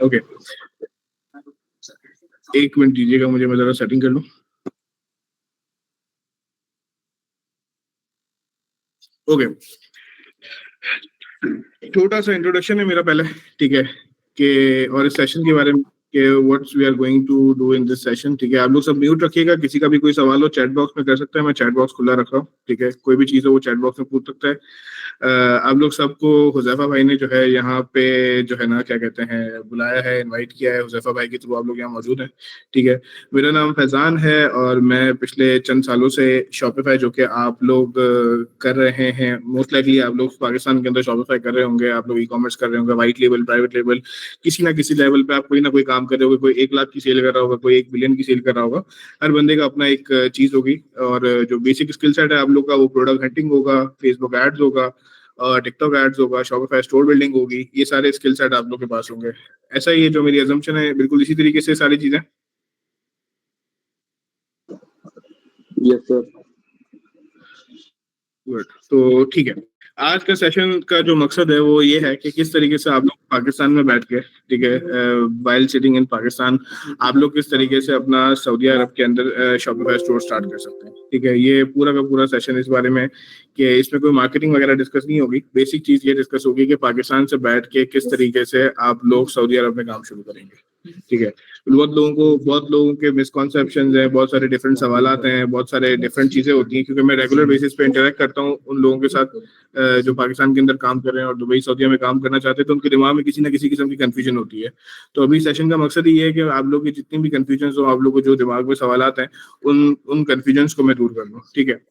Okay, एक minute दीजिएगा मुझे, मैं जरा सेटिंग कर लूँ। ओके, छोटा सा इंट्रोडक्शन है मेरा पहले, ठीक है, कि और इस सेशन के बारे में कि what's we are going to do in this session, ठीक है। आप लोग सब म्यूट रखिएगा, किसी का भी कोई सवाल हो चैट बॉक्स में कर सकते हैं, मैं चैट बॉक्स खुला रख रहा हूँ, ठीक है। कोई भी चीज़ हो वो चैट बॉक्स में पूछ सकता है। आप लोग सबको हुजैफा भाई ने जो है यहाँ पे जो है ना क्या कहते हैं बुलाया है, इनवाइट किया है, हुजैफा भाई के थ्रू आप लोग यहाँ मौजूद हैं, ठीक है। मेरा नाम फैजान है और मैं पिछले चंद सालों से शॉपिफाई जो कि आप लोग कर रहे हैं, मोस्ट लाइकली आप लोग पाकिस्तान के अंदर शॉपिफाई कर रहे होंगे, आप लोग ई कॉमर्स कर रहे होंगे, वाइट लेवल, प्राइवेट लेवल, किसी ना किसी लेवल पे आप कोई ना कोई काम कर रहे होगे। कोई 1 लाख की सेल कर रहा होगा, कोई 1 बिलियन की सेल कर रहा होगा। हर बंदे का अपना एक चीज होगी, और जो बेसिक स्किल सेट है आप लोग का वो प्रोडक्ट हंटिंग होगा, फेसबुक एड्स होगा, टिकटॉक एड्स होगा, शॉपिफाई स्टोर बिल्डिंग होगी, ये सारे स्किल सेट आप लोग के पास होंगे। ऐसा ही है जो मेरी अजम्पशन है, बिल्कुल इसी तरीके से सारी चीजें। Yes sir. गुड, तो ठीक है। आज का सेशन का जो मकसद है वो ये है कि किस तरीके से आप लोग पाकिस्तान में बैठ के, ठीक है, वाइल सिटिंग इन पाकिस्तान, आप लोग किस तरीके से अपना सऊदी अरब के अंदर शॉपिफाई स्टोर स्टार्ट कर सकते हैं, ठीक है। ये पूरा का पूरा सेशन इस बारे में कि इसमें कोई मार्केटिंग वगैरह डिस्कस नहीं होगी। बेसिक चीज ये डिस्कस होगी कि पाकिस्तान से बैठ के किस तरीके से आप लोग सऊदी अरब में काम शुरू करेंगे, ठीक है। बहुत लोगों के मिसकॉन्सेप्शन हैं, बहुत सारे डिफरेंट सवालात हैं, बहुत सारे डिफरेंट चीजें होती हैं, क्योंकि मैं रेगुलर बेसिस पे इंटरेक्ट करता हूँ उन लोगों के साथ जो पाकिस्तान के अंदर काम कर रहे हैं और दुबई सऊदीया में काम करना चाहते हैं, तो उनके दिमाग में किसी ना किसी किस्म की कंफ्यूजन होती है। तो अभी सेशन का मकसद ये है कि आप लोग की जितनी भी कंफ्यूजन हो, आप लोग को जो दिमाग में सवालात हैं, उन कंफ्यूजन को मैं दूर कर दूँ, ठीक है।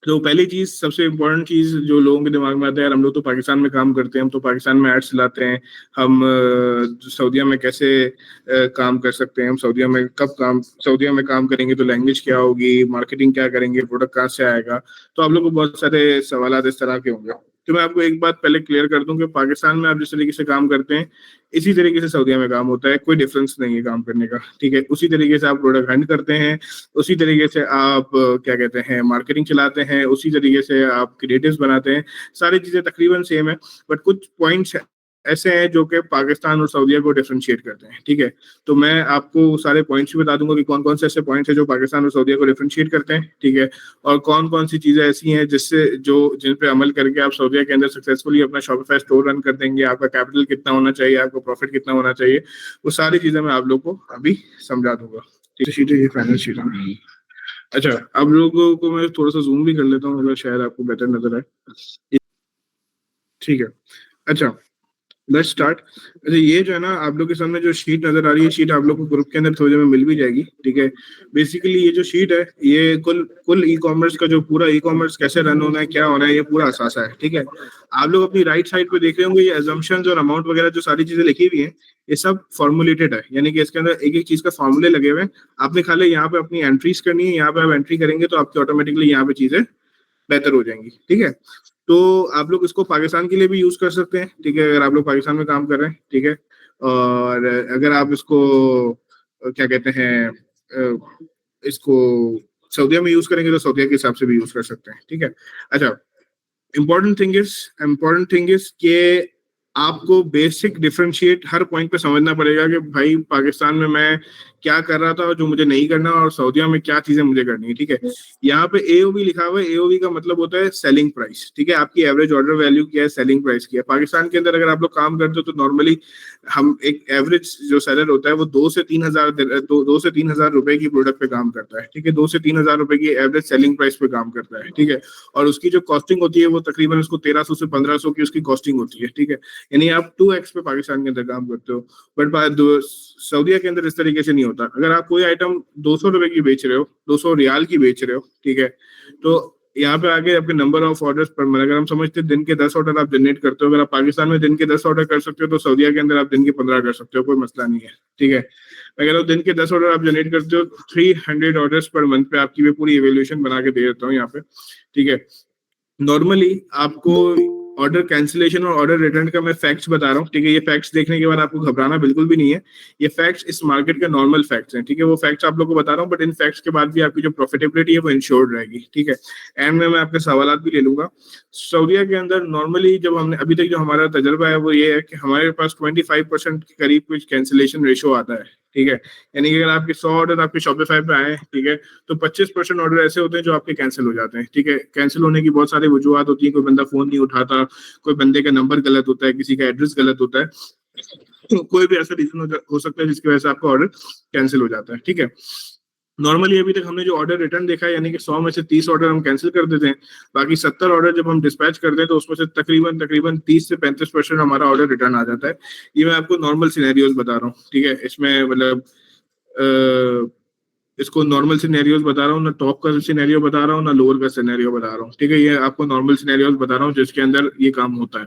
तो पहली चीज, सबसे इम्पोर्टेंट चीज जो लोगों के दिमाग में आता है, यार हम लोग तो पाकिस्तान में काम करते हैं, हम तो पाकिस्तान में एड्स चलाते हैं, हम सऊदीया में कैसे काम कर सकते हैं, हम सऊदीया में काम करेंगे तो लैंग्वेज क्या होगी, मार्केटिंग क्या करेंगे, प्रोडक्ट कहाँ से आएगा। तो आप लोग को बहुत सारे सवाल इस तरह के होंगे। तो मैं आपको एक बात पहले क्लियर कर दूं कि पाकिस्तान में आप जिस तरीके से काम करते हैं, इसी तरीके से सऊदीया में काम होता है, कोई डिफरेंस नहीं है काम करने का, ठीक है। उसी तरीके से आप प्रोडक्ट हंट करते हैं, उसी तरीके से आप क्या कहते हैं मार्केटिंग चलाते हैं, उसी तरीके से आप क्रिएटिव्स बनाते हैं, सारी चीजें तकरीबन सेम है। बट कुछ पॉइंट्स ऐसे हैं जो कि पाकिस्तान और सऊदीया को डिफरेंशिएट करते हैं, ठीक है। तो मैं आपको सारे पॉइंट्स भी बता दूंगा कि कौन कौन से ऐसे पॉइंट्स हैं जो पाकिस्तान और सऊदीया को डिफरेंशिएट करते हैं, ठीक है। और कौन कौन सी चीजें ऐसी हैं जिन पे अमल करके आप सऊदीया के अंदर सक्सेसफुली अपना शॉपिफाई स्टोर रन कर देंगे, आपका कैपिटल कितना होना चाहिए, आपको प्रॉफिट कितना होना चाहिए, वो सारी चीजें मैं आप लोग को अभी समझा दूंगा। ये फाइनल शीट है। अच्छा, अब लोगों को मैं थोड़ा सा जूम भी कर लेता हूँ, अगर शायद आपको बेटर नजर आए, ठीक है। अच्छा, लेट्स स्टार्ट। अच्छा, ये जो है ना आप लोग के सामने जो शीट नजर आ रही है, शीट आप लोग को ग्रुप के अंदर थोड़ी देर में मिल भी जाएगी, ठीक है। बेसिकली ये जो शीट है, ये कुल ई कॉमर्स का जो पूरा ई कॉमर्स कैसे रन होना है, क्या होना है, ये पूरा असासा है, ठीक है। आप लोग अपनी राइट साइड पे देख रहे होंगे, ये एजम्पशंस और अमाउंट वगैरह जो सारी चीजें लिखी हुई हैं, ये सब फॉर्मुलेटेड है, यानी कि इसके अंदर एक एक चीज का फॉर्मूले लगे हुए हैं। आपने खाली यहाँ पे अपनी एंट्रीज करनी है, यहाँ पे आप एंट्री करेंगे तो आपकी ऑटोमेटिकली यहाँ पे चीजें बेहतर हो जाएंगी, ठीक है। तो आप लोग इसको पाकिस्तान के लिए भी यूज कर सकते हैं, ठीक है, अगर आप लोग पाकिस्तान में काम कर रहे हैं, ठीक है। और अगर आप इसको क्या कहते हैं इसको सऊदीया में यूज करेंगे तो सऊदीया के हिसाब से भी यूज कर सकते हैं, ठीक है। अच्छा, इम्पोर्टेंट थिंग इज कि आपको बेसिक डिफरेंशिएट हर पॉइंट पे समझना पड़ेगा कि भाई पाकिस्तान में मैं क्या कर रहा था और जो मुझे नहीं करना, और सऊदीया में क्या चीजें मुझे करनी है, ठीक है। यहाँ पे एओवी लिखा हुआ है, एओवी का मतलब होता है सेलिंग प्राइस, ठीक है। आपकी एवरेज ऑर्डर वैल्यू क्या है, सेलिंग प्राइस क्या है। पाकिस्तान के अंदर अगर आप लोग काम करते हो तो नॉर्मली हम एक एवरेज जो सेलर होता है वो 2 से 3 हजार रुपए की प्रोडक्ट पे काम करता है, ठीक है। 2 से 3 हजार रुपए की एवरेज सेलिंग प्राइस पे काम करता है, ठीक है। और उसकी जो कॉस्टिंग होती है वो तकरीबन उसको 1300 से 1500 की उसकी कॉस्टिंग होती है, ठीक है। यानी आप 2x पे पाकिस्तान के अंदर काम करते हो। बट सऊदीया के अंदर इस तरीके से नहीं होता। अगर आप कोई आइटम 200 रुपए की बेच रहे हो, 200 रियाल की बेच रहे हो, ठीक है, तो यहाँ पे आगे आपके number of orders per month, अगर हम समझते हैं दिन के 10 ऑर्डर आप जनरेट करते हो, अगर आप पाकिस्तान में दिन के 10 ऑर्डर कर सकते हो तो सऊदीया के अंदर आप दिन के 15 कर सकते हो, कोई मसला नहीं है, ठीक है। अगर आप दिन के 10 ऑर्डर आप जनरेट करते हो, 300 ऑर्डर्स पर मंथ पे आपकी मैं पूरी इवेल्युएशन बना के दे देता हूँ यहाँ पे, ठीक है। नॉर्मली आपको ऑर्डर कैंसिलेशन और ऑर्डर रिटर्न का मैं फैक्ट्स बता रहा हूँ, ठीक है। ये फैक्ट्स देखने के बाद आपको घबराना बिल्कुल भी नहीं है, ये फैक्ट्स इस मार्केट के नॉर्मल फैक्ट्स हैं, ठीक है। वो फैक्ट्स आप लोगों को बता रहा हूँ, बट इन फैक्ट्स के बाद भी आपकी जो प्रॉफिटेबिलिटी है वो इंश्योर्ड रहेगी, ठीक है। एंड में मैं आपके सवालात भी ले लूंगा। सऊदीया के अंदर नॉर्मली जब हमने अभी तक जो हमारा तजर्बा है वो ये है कि हमारे पास 25% के करीब कुछ कैंसिलेशन रेशो आता है, ठीक है। यानी कि अगर आपके 100 ऑर्डर आपके शॉपिफाई पे आए, ठीक है, तो 25% ऑर्डर ऐसे होते हैं जो आपके कैंसिल हो जाते हैं, ठीक है। कैंसिल होने की बहुत सारी वजूहत होती है, कोई बंदा फोन नहीं उठाता, कोई बंदे का नंबर गलत होता है, किसी का एड्रेस गलत होता है, तो कोई भी ऐसा रीजन हो सकता है जिसकी वजह से आपका ऑर्डर कैंसिल हो जाता है, ठीक है। नॉर्मली अभी तक हमने जो ऑर्डर रिटर्न देखा है, यानी कि 100 में से 30 ऑर्डर हम कैंसिल कर देते हैं, बाकी 70 ऑर्डर जब हम डिस्पैच करते हैं तो उसमें से तकरीबन 30 से 35% हमारा ऑर्डर रिटर्न आ जाता है। ये मैं आपको नॉर्मल सिनेरियोज बता रहा हूँ, ठीक है। इसमें मतलब इसको नॉर्मल सिनेरियोज बता रहा हूँ, ना टॉप का सिनेरियो बता रहा हूँ, ना लोअर का सिनेरियो बता रहा हूँ, ठीक है। ये आपको नॉर्मल सिनेरियोज बता रहा हूँ जिसके अंदर ये काम होता है।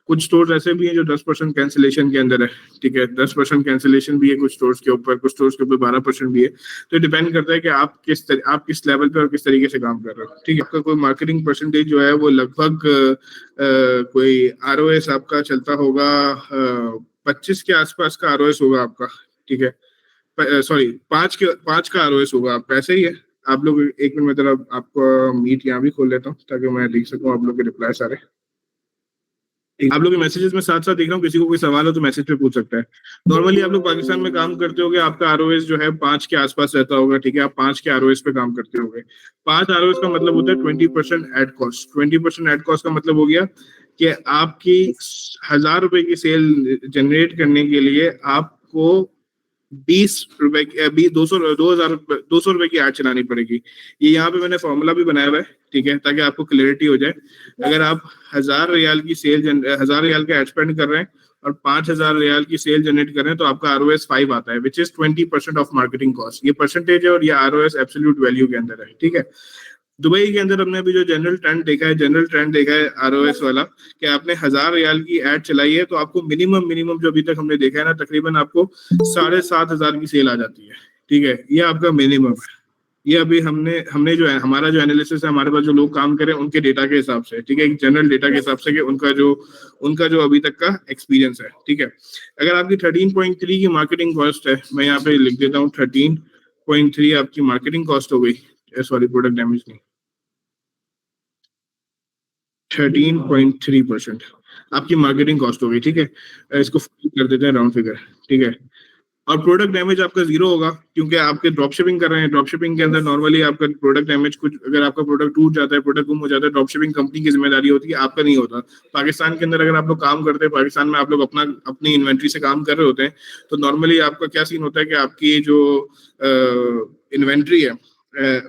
कुछ स्टोर्स ऐसे भी हैं जो 10% कैंसिलेशन के अंदर है, ठीक है। 10% कैंसिलेशन भी है कुछ स्टोर्स के ऊपर, कुछ स्टोर्स के ऊपर 12% भी है। तो डिपेंड करता है कि आप किस लेवल पे और किस तरीके से काम कर रहे हो, ठीक है। आपका कोई मार्केटिंग परसेंटेज जो है वो लगभग कोई आरओएस आपका चलता होगा 25 के आसपास का आरओएस होगा आपका, ठीक है। सॉरी 5 का आरओएस होगा आपका, ऐसे ही है। आप लोग एक मिनट में जरा आपको मीट यहाँ भी खोल लेता हूँ ताकि मैं देख सकूँ आप लोग के रिप्लाई सारे। आप लोग के मैसेजेस में साथ साथ देख रहा हूँ, किसी को कोई सवाल हो तो मैसेज पे पूछ सकता है। नॉर्मली आप लोग पाकिस्तान में काम करते होगे, आपका आरओएस जो है 5 के आसपास रहता होगा, ठीक है। आप 5 के आरओएस पे काम करते होगे। 5 आरओएस का मतलब होता है 20% एड कॉस्ट। 20% एड कॉस्ट का मतलब हो गया कि आपकी 1000 रुपए की सेल जनरेट करने के लिए आपको 20 रुपए की 200 रुपए की ऐड चलानी पड़ेगी। ये यहाँ पे मैंने फॉर्मूला भी बनाया हुआ है, ठीक है, ताकि आपको क्लियरिटी हो जाए। अगर आप 1000 रियाल की 1000 रियाल का एड स्पेंड कर रहे हैं और 5000 रियाल की सेल जनरेट कर रहे हैं तो आपका आरओएस 5 आता है, which is 20% of marketing cost. ये परसेंटेज है और ये आरओएस एब्सोल्यूट वैल्यू के अंदर है, ठीक है। दुबई के अंदर हमने अभी जो जनरल ट्रेंड देखा है आरओएस वाला, कि आपने 1000 रियाल की एड चलाई है तो आपको मिनिमम जो अभी तक हमने देखा है ना, तकरीबन आपको 7500 की सेल आ जाती है, ठीक है। ये आपका मिनिमम है। ये अभी हमने जो है हमारा जो एनालिसिस है, हमारे पास जो लोग काम करें उनके डेटा के हिसाब से, ठीक है, एक जनरल डेटा के हिसाब से कि उनका जो अभी तक का एक्सपीरियंस है, ठीक है। अगर आपकी 13.3 की मार्केटिंग कॉस्ट है, मैं यहाँ पे लिख देता हूँ 13.3 आपकी मार्केटिंग कॉस्ट हो गई, सॉरी प्रोडक्ट डैमेज नहीं, 13.3% आपकी मार्केटिंग कॉस्ट हो गई, ठीक है। इसको कर देते हैं राउंड फिगर, ठीक है। और प्रोडक्ट डैमेज आपका 0 होगा क्योंकि आपके ड्रॉप शिपिंग कर रहे हैं। ड्रॉप शिपिंग के अंदर नॉर्मली आपका प्रोडक्ट डैमेज कुछ, अगर आपका प्रोडक्ट टूट जाता है, प्रोडक्ट गुम हो जाता है, ड्रॉप शिपिंग कंपनी की जिम्मेदारी होती है, आपका नहीं होता। पाकिस्तान के अंदर अगर आप लोग काम करते हैं, पाकिस्तान में आप लोग अपनी इन्वेंट्री से काम कर रहे होते हैं, तो नॉर्मली आपका क्या सीन होता है कि आपकी जो इन्वेंट्री है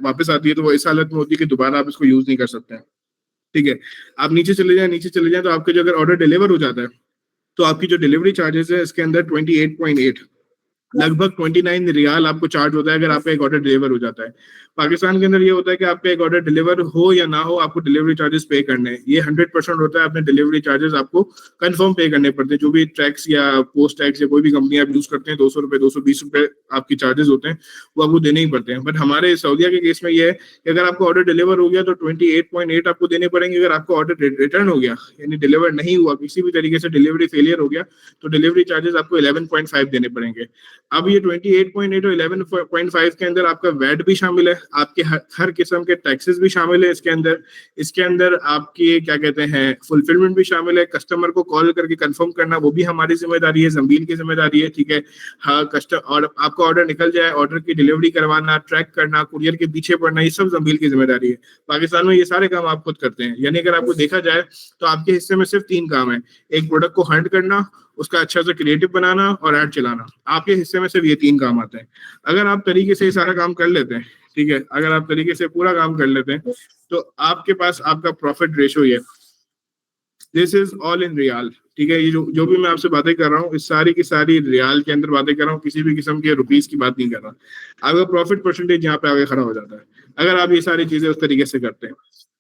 वापस आती है तो वो इस हालत में होती है कि दोबारा आप इसको यूज नहीं कर सकते हैं, ठीक है। आप नीचे चले जाए तो आपके जो अगर ऑर्डर डिलीवर हो जाता है तो आपकी जो डिलीवरी चार्जेस है इसके अंदर 28.8 लगभग 29 रियाल आपको चार्ज होता है अगर आपका एक ऑर्डर डिलीवर हो जाता है। पाकिस्तान के अंदर ये होता है कि आपका एक ऑर्डर डिलीवर हो या ना हो, आपको डिलीवरी चार्जेस पे करने हैं। ये 100% होता है, अपने डिलीवरी चार्जेस आपको कंफर्म पे करने पड़ते हैं। जो भी टैक्स या पोस्ट टैक्स या कोई भी कंपनी आप यूज करते हैं, 200 रुपए 220 रुपए आपकी चार्जेस होते हैं, वो आपको देने ही पड़ते हैं। बट हमारे सऊदीया के केस में ये है कि अगर आपका ऑर्डर डिलीवर हो गया तो 28.8 आपको देने पड़ेंगे। अगर आपका ऑर्डर रिटर्न हो गया, यानी डिलीवर नहीं हुआ, किसी भी तरीके से डिलीवरी फेलियर हो गया, तो डिलीवरी चार्जेस आपको 11.5 देने पड़ेंगे। अब ये 28.8 और 11.5 के अंदर आपका वैट भी शामिल है, आपके हर किस्म के टैक्सेस भी शामिल है इसके अंदर आपकी क्या कहते हैं फुलफिलमेंट भी शामिल है। कस्टमर को कॉल करके कंफर्म करना वो भी हमारी जिम्मेदारी है, जंबील की जिम्मेदारी है, ठीक है। हाँ, और आपका ऑर्डर निकल जाए, ऑर्डर की डिलीवरी करवाना, ट्रैक करना, कुरियर के पीछे पड़ना, ये सब जंबील की जिम्मेदारी है। पाकिस्तान में ये सारे काम आप खुद करते हैं। यानी अगर आपको देखा जाए तो आपके हिस्से में सिर्फ 3 काम है, एक प्रोडक्ट को हंट करना, उसका अच्छा सा क्रिएटिव बनाना और ऐड चलाना। आपके हिस्से में सिर्फ ये 3 काम आते हैं। अगर आप तरीके से ये सारा काम कर लेते हैं, ठीक है, अगर आप तरीके से पूरा काम कर लेते हैं तो आपके पास आपका प्रॉफिट रेशो ये, this is all in riyal, ठीक है। ये जो भी मैं आपसे बातें कर रहा हूँ, इस सारी की सारी रियाल के अंदर बातें कर रहा हूँ, किसी भी किस्म के रुपीस की बात नहीं कर रहा। आपका प्रॉफिट परसेंटेज यहाँ पे आगे खड़ा हो जाता है अगर आप ये सारी चीजें उस तरीके से करते हैं,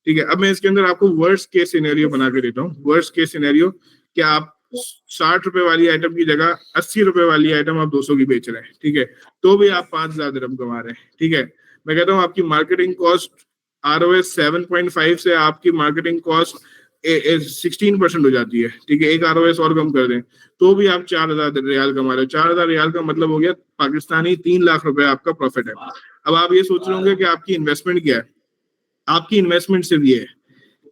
ठीक है। अब मैं इसके अंदर आपको वर्स्ट केस सिनेरियो बना के देता हूँ। वर्स्ट केस सिनेरियो कि आप 60 रुपए वाली आइटम की जगह 80 रुपए वाली आइटम आप 200 की बेच रहे हैं, ठीक है, तो भी आप 5000 दिरहम कमा रहे हैं, ठीक है। मैं कहता हूँ आपकी मार्केटिंग कॉस्ट आरओएस 7.5 से आपकी मार्केटिंग कॉस्ट 16% हो जाती है, ठीक है, एक ROS और कम कर दें तो भी आप 4,000 रियाल कमा रहे हो। 4,000 रियाल का मतलब हो गया पाकिस्तानी 3 लाख रुपए आपका प्रॉफिट है। अब आप ये सोच रहे होंगे कि आपकी इन्वेस्टमेंट क्या है। आपकी इन्वेस्टमेंट सिर्फ ये है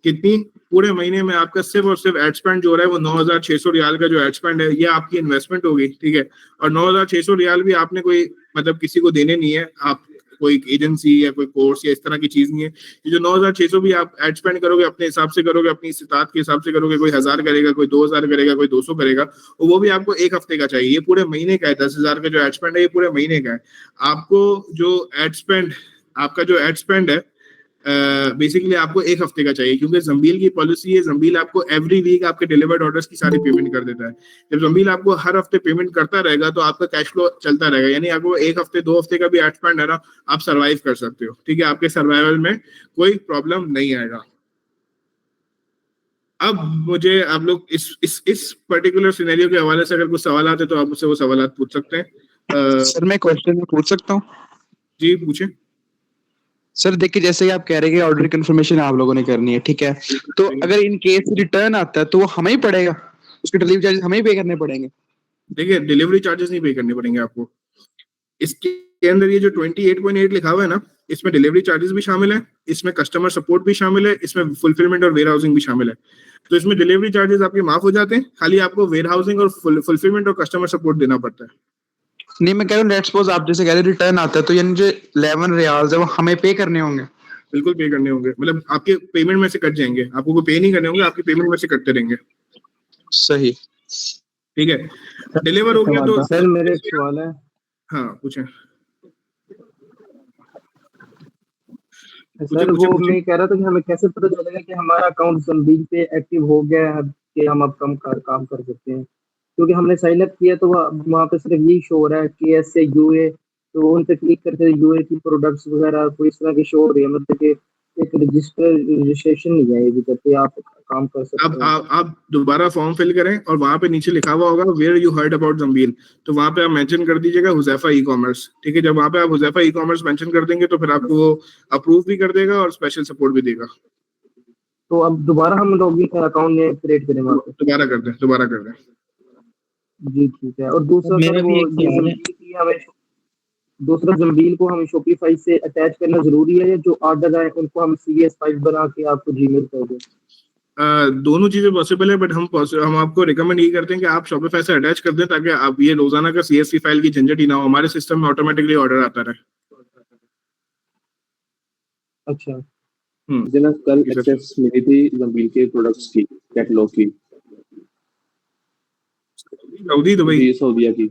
कितनी, पूरे महीने में आपका सिर्फ और सिर्फ एड स्पेंड जो हो रहा है वो 9,600 रियाल का जो एड स्पेंड है, ये आपकी इन्वेस्टमेंट होगी, ठीक है। और 9,600 रियाल भी आपने कोई मतलब किसी को देने नहीं है, आप कोई एजेंसी या कोई कोर्स या इस तरह की चीज नहीं है। ये जो 9,600 भी आप एड स्पेंड करोगे अपने हिसाब से करोगे, अपनी इस्तात के हिसाब से करोगे, कोई 1,000 करेगा, कोई 2,000 करेगा, कोई 200 करेगा, और वो भी आपको एक हफ्ते का चाहिए। ये पूरे महीने का है। 10,000 का जो एड स्पेंड है ये पूरे महीने का है। आपको जो एड स्पेंड आपका जो एड स्पेंड है बेसिकली आपको एक हफ्ते का चाहिए, क्योंकि जंबील की पॉलिसी है, जंबील आपको एवरी वीक आपके डिलीवर्ड ऑर्डर्स की सारी पेमेंट कर देता है। जब जंबील आपको हर हफ्ते पेमेंट करता रहेगा तो आपका कैश फ्लो चलता रहेगा, यानी आपको एक हफ्ते 2 हफ्ते का भी एड स्पेंड है ना, आप सर्वाइव कर सकते हो, ठीक है। आपके सर्वाइवल में कोई प्रॉब्लम नहीं आएगा। अब मुझे आप लोग इस पर्टिकुलर सिनेरियो के हवाले से अगर कुछ सवाल आते तो आप मुझसे वो सवाल पूछ सकते हैं। सर मैं क्वेश्चन पूछ सकता हूँ? जी पूछें। सर देखिए, जैसे कि आप कह रहे हैं कि ऑर्डर कंफर्मेशन आप लोगों ने करनी है, ठीक है, तो अगर इन केस रिटर्न आता है तो वो हमें ही पड़ेगा, उसके डिलीवरी चार्जेस हमें ही पे करने पड़ेंगे? देखिए डिलीवरी चार्जेस नहीं पे करने पड़ेंगे आपको। इसके अंदर ये जो 28.8 लिखा हुआ है ना, इसमें डिलीवरी चार्जेस भी शामिल है, इसमें कस्टमर सपोर्ट भी शामिल है, इसमें फुलफिलमेंट और वेयर हाउसिंग भी शामिल है। तो इसमें डिलीवरी चार्जेस आपके माफ हो जाते हैं, खाली आपको वेयर हाउसिंग और फुलफिलमेंट और कस्टमर सपोर्ट देना पड़ता है। नहीं, मैं कह रहा हूँ लेट्स सपोज आप जैसे कह रहे रिटर्न आता है तो यानी जो 11 रियाल्स है वो हमें पे करने होंगे? बिल्कुल पे करने होंगे, मतलब आपके पेमेंट में से कट जाएंगे, आपको कोई पे नहीं करने होंगे, आपके पेमेंट में से कटते रहेंगे। सही, ठीक है। डिलीवर हो गया तो सर मेरे एक सवाल है। हाँ पूछें। सर वो मैं कह रहा था कि हमें कैसे पता चलेगा कि हमारा अकाउंट जंबील पे एक्टिव हो गया है, कि हम अब काम कर सकते हैं? क्योंकि हमने साइन अप किया तो वहाँ पे सिर्फ यही शो हो रहा है कि एस से यूए, तो उन पे क्लिक करते यूए की प्रोडक्ट्स वगैरह कोई इस तरह की शो हो रही है, मतलब कि एक रजिस्ट्रेशन नहीं है जिधर पे आप काम कर सकते अब हैं। आप दोबारा फॉर्म फिल करें और वहां पे नीचे लिखा हुआ होगा वेयर यू हर्ड अबाउट जंबील, तो वहां पे आप मेंशन कर दीजिएगा हुजैफा ई कॉमर्स, ठीक है। जब वहां पे आप हुजैफा ई कॉमर्स मेंशन कर देंगे तो फिर आपको वो अप्रूव भी कर देगा और स्पेशल सपोर्ट भी देगा। तो अब दोबारा हम लॉगिन अकाउंट में क्रिएट करें वहाँ पे? दोबारा कर दें। जी ठीक है। और दूसरा मेरा सर भी वो एक ये सवाल है। जंबील की हमें दूसरा जंबील को हमें शॉपिफाई से अटैच करना जरूरी है, या जो ऑर्डर आए उनको हम CS5 बना के आपको जीमेल कर दें? दोनों चीजें पॉसिबल है, बट हम आपको रिकमेंड ये करते हैं कि आप शॉपिफाई से अटैच कर दें ताकि आप ये रोजाना का CSV फाइल की झंझट ही ना हो, हमारे सिस्टम में ऑटोमेटिकली ऑर्डर आता रहे। अच्छा। जनाब कल एक्सेस मिली थी जंबील के प्रोडक्ट्स की, कैटलॉग की, दुबई सऊदीया की।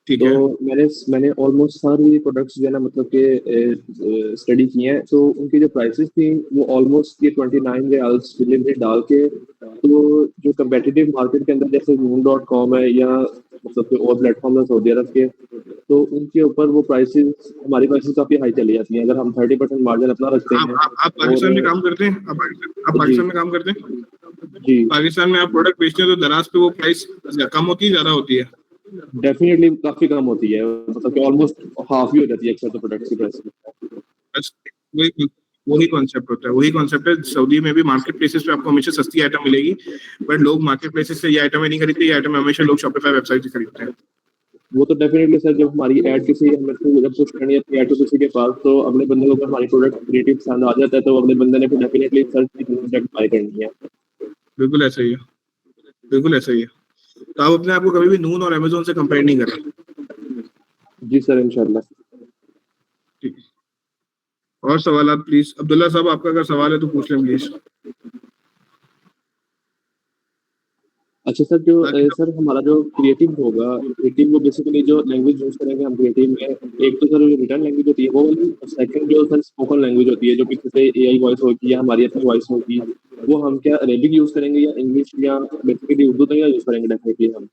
ठीक तो है। मैंने ऑलमोस्ट सारे प्रोडक्ट्स जो है ना मतलब के स्टडी किए हैं, तो उनकी जो प्राइसेस थी वो ऑलमोस्ट ये 29 रियाल्स डिलीवरी डाल के, तो जो कम्पेटिटिव मार्केट के अंदर जैसे Noon.com है या मतलब कि और प्लेटफॉर्म है सऊदी अरब के, तो उनके ऊपर वो प्राइसेस हमारी प्राइसेस काफी हाई चली जाती हैं अगर हम 30% मार्जिन अपना रखते हैं। आप पाकिस्तान में काम करते हैं? आप पाकिस्तान में काम करते हैं? जी। पाकिस्तान में आप प्रोडक्ट बेचते हैं तो दराज पे वो प्राइस कम होती है ज्यादा होती है? डेफिनेटली काफी कम होती है, मतलब कि ऑलमोस्ट हाफ ही हो जाती है अक्सर तो प्रोडक्ट्स की प्राइस। वही कॉन्सेप्ट होता है, वही कॉन्सेप्ट है। सऊदी में भी मार्केट प्लेसेस पे आपको हमेशा सस्ती आइटम मिलेगी, बट लोग मार्केट प्लेसेस से ये आइटम नहीं खरीदते, ये आइटम हमेशा लोग शॉपिफाई वेबसाइट से खरीदते हैं। वो तो डेफिनेटली सर, जब हमारी ऐड किसी जब पुश करनी है ऐड किसी के पास, तो अगले बंदे को अगर हमारी प्रोडक्ट क्रिएटिव पसंद आ जाता है तो अगले बंदे ने फिर डेफिनेटली सर्च की प्रोडक्ट बाय करनी है। बिल्कुल ऐसा ही है, बिल्कुल ऐसा ही है। तो आप अपने आप को कभी भी नून और अमेज़न से कंपेयर नहीं करें। जी सर, इंशाल्लाह। ठीक। और सवाल प्लीज, अब्दुल्ला साहब आपका अगर सवाल है तो पूछ लें प्लीज। अच्छा सर, जो सर हमारा जो क्रिएटिव होगा, क्रिएटिव वो बेसिकली जो लैंग्वेज यूज करेंगे हम क्रिएटिव में, एक तो सर रिटर्न लैंग्वेज होती है वो वाली, और सेकंड जो सर स्पोकन लैंग्वेज होती है जो कि जैसे AI वॉइस होगी या हमारी अपनी वॉइस होगी, वो हम क्या अरेबिक यूज करेंगे या इंग्लिश या बेसिकली उर्दू तो यूज करेंगे डेफिनेटली हम?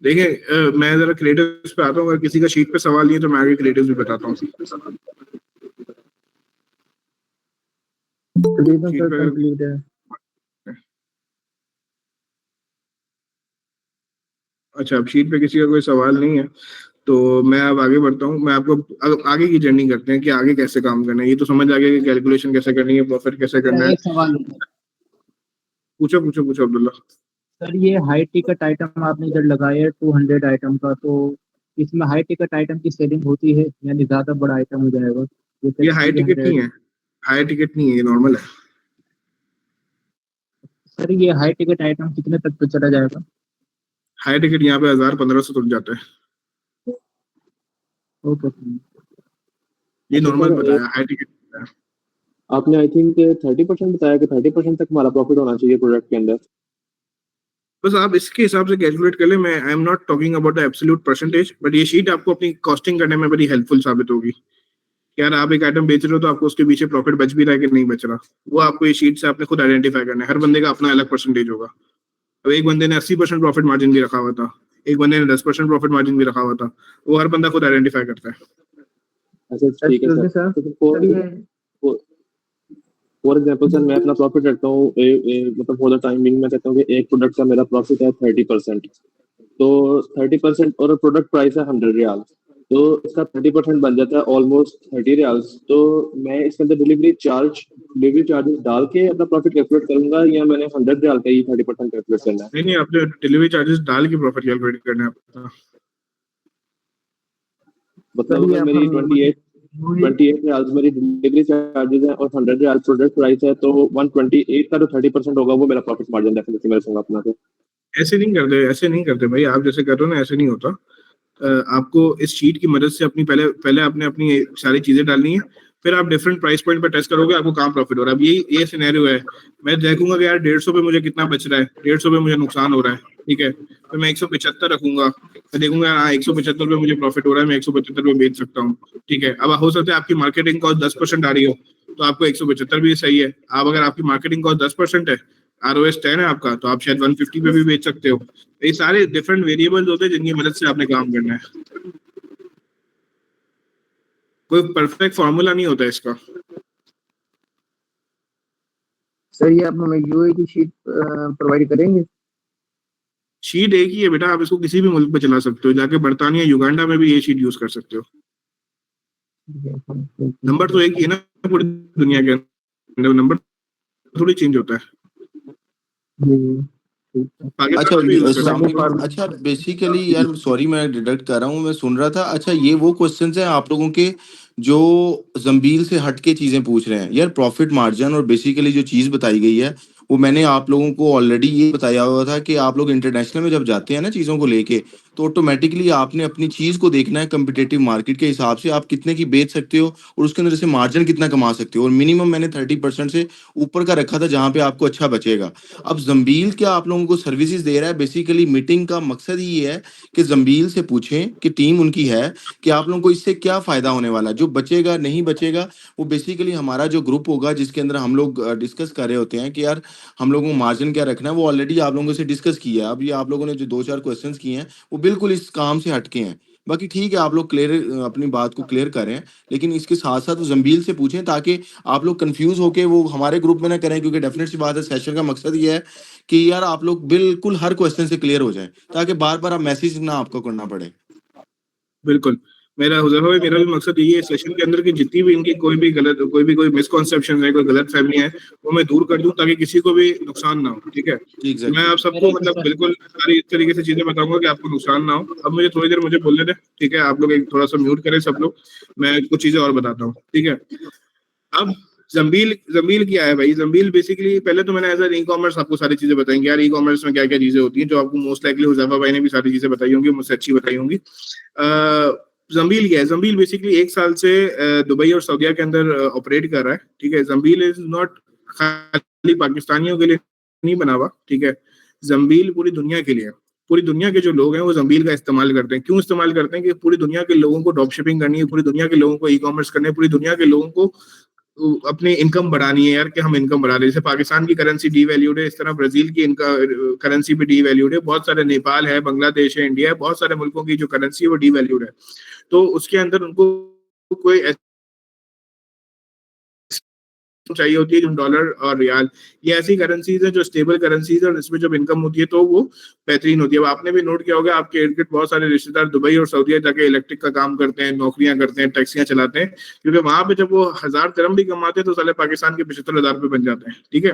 देखिए मैं जरा क्रिएटिव्स पे आता हूँ, अगर किसी का शीट पे सवाल नहीं है तो मैं आगे क्रिएटिव्स भी बताता हूँ। कंप्लीट है। अच्छा, अब शीट पे किसी का कोई सवाल नहीं है तो मैं अब आगे बढ़ता हूँ। मैं आपको आगे की जर्नी करते हैं कि आगे कैसे काम करना है। ये तो समझ आ गया कि कैलकुलेशन कैसे करनी है, प्रॉफिट कैसे करना है। एक सवाल पूछो पूछो पूछो अब्दुल्ला। सर ये हाई टिकट आइटम आपने इधर लगाया है 200 आइटम का, तो इसमें हाई टिकट आइटम की सेलिंग होती है, यानी ज्यादा बड़ा आइटम हो जाएगा जैसे ये हाई टिकट नहीं 300। है, हाई टिकट नहीं है, ये नॉर्मल है। सर ये हाई टिकट आइटम कितने तक तो चला जाएगा? हाई टिकट यहाँ पे 1000-1500 तक जाता है। ओके। ये अच्छा नॉर्मल सर, बताया, हाई टिकट बताया। आपने आई थिंक 30% बताया कि 30% तक हमारा प्रॉफिट होना चाहिए प्रोडक्ट के अंदर। बस आप इसके हिसाब से कैलकुलेट कर ले। मैं I am not talking about the absolute percentage, but ये शीट आपको अपनी कॉस्टिंग करने में बड़ी हेल्पफुल साबित होगी। यार आप एक आइटम बेच रहे हो तो आपको उसके पीछे प्रॉफिट बच भी रहा है कि नहीं बच रहा, वो आपको ये शीट से आपने खुद आइडेंटिफाई करना है। हर बंदे का अपना अलग परसेंटेज होगा। अब एक बंदे ने 80% प्रॉफिट मार्जिन भी रखा हुआ था, एक बंदे ने 10% प्रॉफिट मार्जिन भी रखा हुआ था, वो हर बंदा खुद आइडेंटिफाई करता है। अच्छा ठीक है एक्सक्यूज मी सर। सर, तो सर ये फॉर एग्जाम्पल सर, मैं अपना प्रॉफिट रखता हूँ मतलब फॉर द टाइम बिंग मैं कहता हूँ कि एक प्रोडक्ट का मेरा प्रॉफिट है 30%। तो 30% और प्रोडक्ट प्राइस है 100 रियाल, तो इसका 30% बन जाता है ऑलमोस्ट 30 रियाल्स। तो मैं इसके अंदर डिलीवरी चार्जेस डाल के अपना प्रॉफिट कैलकुलेट करूंगा, या मैंने 100 रियाल का ही 30% कैलकुलेट करना है? नहीं नहीं, आपने डिलीवरी चार्जेस डाल के प्रॉफिट कैलकुलेट करना है आपका। मतलब सर ये अगर मेरी अपन 28 रियाल्स मेरी डिलीवरी चार्जेस है और 100 रियाल प्रोडक्ट प्राइस है, तो 128 का जो 30% होगा वो मेरा प्रॉफिट मार्जिन डेफिनेटली मैं रखूंगा अपना। तो ऐसे नहीं करते, ऐसे नहीं करते भाई, आप जैसे कर रहे हो ना ऐसे नहीं होता। आपको इस शीट की मदद से अपनी पहले पहले आपने अपनी सारी चीजें डालनी है, फिर आप डिफरेंट प्राइस पॉइंट पे टेस्ट करोगे आपको कहाँ प्रॉफिट हो रहा है। अब ये सिनेरियो है, मैं देखूंगा कि यार 150 पे मुझे कितना बच रहा है, 150 पे मुझे नुकसान हो रहा है, ठीक है, तो मैं 175 रखूंगा। मैं देखूंगा हाँ 175 पे मुझे प्रॉफिट हो रहा है, मैं 175 पे बेच सकता हूँ, ठीक है। अब हो सकता है आपकी मार्केटिंग कॉस्ट 10% आ रही हो, तो आपको 175 भी सही है। आप अगर आपकी मार्केटिंग कॉस्ट 10% है, ROS 10 है आपका, तो आप शायद 150 पे भी बेच सकते हो। ये सारे डिफरेंट वेरिएबल्स होते हैं जिनकी मदद से आपने काम करना है। कोई परफेक्ट फॉर्मूला नहीं होता इसका। सर ये आप हमें यूए की शीट प्रोवाइड करेंगे? शीट एक ही है बेटा, आप इसको किसी भी मुल्क पे चला सकते हो, जाके बर्तानिया युगांडा में भी ये शीट यूज कर सकते हो। नंबर तो एक ही है ना पूरी दुनिया के अंदर, नंबर थोड़ी चेंज होता है। अच्छा पाकिस्तान में भी यूज कर सकते हो। अच्छा बेसिकली यार सॉरी मैं डिडक्ट कर रहा हूँ, मैं सुन रहा था। अच्छा ये वो क्वेश्चंस हैं आप लोगों के जो जंबील से हट के चीजें पूछ रहे हैं यार। प्रॉफिट मार्जिन और बेसिकली जो चीज बताई गई है वो मैंने आप लोगों को ऑलरेडी ये बताया हुआ था कि आप लोग इंटरनेशनल में जब जाते हैं ना चीज़ों को लेके, तो ऑटोमेटिकली आपने अपनी चीज़ को देखना है कम्पिटेटिव मार्केट के हिसाब से आप कितने की बेच सकते हो और उसके अंदर से मार्जिन कितना कमा सकते हो। और मिनिमम मैंने 30% से ऊपर का रखा था जहाँ पे आपको अच्छा बचेगा। अब जंबील क्या आप लोगों को सर्विसेज दे रहा है? बेसिकली मीटिंग का मकसद ही ये है कि जंबील से पूछें कि टीम उनकी है कि आप लोगों को इससे क्या फ़ायदा होने वाला है। जो बचेगा नहीं बचेगा वो बेसिकली हमारा जो ग्रुप होगा जिसके अंदर हम लोग डिस्कस कर रहे होते हैं कि यार हम लोगों को मार्जिन क्या रखना है, वो ऑलरेडी आप लोगों से डिस्कस किया है। अब ये आप लोगों ने जो 2-4 क्वेश्चंस किए हैं वो बिल्कुल इस काम से हटके हैं। बाकी ठीक है आप लोग क्लियर अपनी बात को क्लियर करें, लेकिन इसके साथ-साथ वो जंबील से पूछें ताकि आप लोग कन्फ्यूज़ होके वो हमारे ग्रुप में ना करें, क्योंकि डेफ़िनेट सी बात है सेशन का मकसद ये है कि यार आप लोग बिल्कुल हर क्वेश्चन से क्लियर हो जाएँ, ताकि बार-बार आप मैसेज ना आपको करना पड़े। बिल्कुल, मेरा हुज़ैफा भाई मेरा भी मकसद यही है सेशन के अंदर की जितनी भी इनकी कोई मिसकॉन्सेप्शन है, कोई गलतफ़हमी है, वो मैं दूर कर दूं ताकि किसी को भी नुकसान ना हो, ठीक है। जी, तो मैं एग्ज़ैक्टली। आप सबको मतलब बिल्कुल सारी इस तरीके से चीजें बताऊंगा कि आपको नुकसान ना हो। अब मुझे थोड़ी देर मुझे बोलने दें, ठीक है। आप लोग एक थोड़ा सा म्यूट करें सब लोग, मैं कुछ चीजें और बताता हूँ, ठीक है। अब जंबील जंबील क्या है भाई? जंबील बेसिकली पहले तो मैंने एज एन ई कॉमर्स आपको सारी चीजें बताएंगे यार, ई कॉमर्स में क्या क्या चीजें होती हैं जो आपको मोस्ट लाइकली हुज़ैफा भाई ने भी सारी चीजें बताई होंगी, मुझसे अच्छी बताई होंगी। जंबील क्या है? जंबील बेसिकली 1 साल से दुबई और सऊदीया के अंदर ऑपरेट कर रहा है, ठीक है। जंबील इज नॉट खाली पाकिस्तानियों के लिए नहीं बना हुआ, ठीक है। जंबील पूरी दुनिया के लिए है। पूरी दुनिया के जो लोग हैं वो जंबील का इस्तेमाल करते हैं। क्यों इस्तेमाल करते हैं? कि पूरी दुनिया के लोगों को ड्रॉप शिपिंग करनी है, पूरी दुनिया के लोगों को ई कॉमर्स करने है, पूरी दुनिया के लोगों को अपनी इनकम बढ़ानी है यार, कि हम इनकम बढ़ा रहे हैं। जैसे पाकिस्तान की करेंसी डीवैल्यूड है, इस तरह ब्राजील की करेंसी भी डीवैल्यूड है, बहुत सारे नेपाल है, बांग्लादेश है, इंडिया है, बहुत सारे मुल्कों की जो करेंसी है वो डीवैल्यूड है। तो उसके अंदर उनको कोई चाहिए होती है जो डॉलर और रियाल, ये ऐसी करेंसीज है जो स्टेबल करेंसीज है और इसमें जब इनकम होती है तो वो बेहतरीन होती है। अब आपने भी नोट किया होगा आपके इर्द गिर्द बहुत सारे रिश्तेदार दुबई और सऊदीया जाके इलेक्ट्रिक का काम करते हैं, नौकरियां करते हैं, टैक्सियां चलाते हैं, क्योंकि वहां पे जब वो 1000 दिरहम भी कमाते हैं तो साले पाकिस्तान के 75,000 रुपए बन जाते हैं, ठीक है।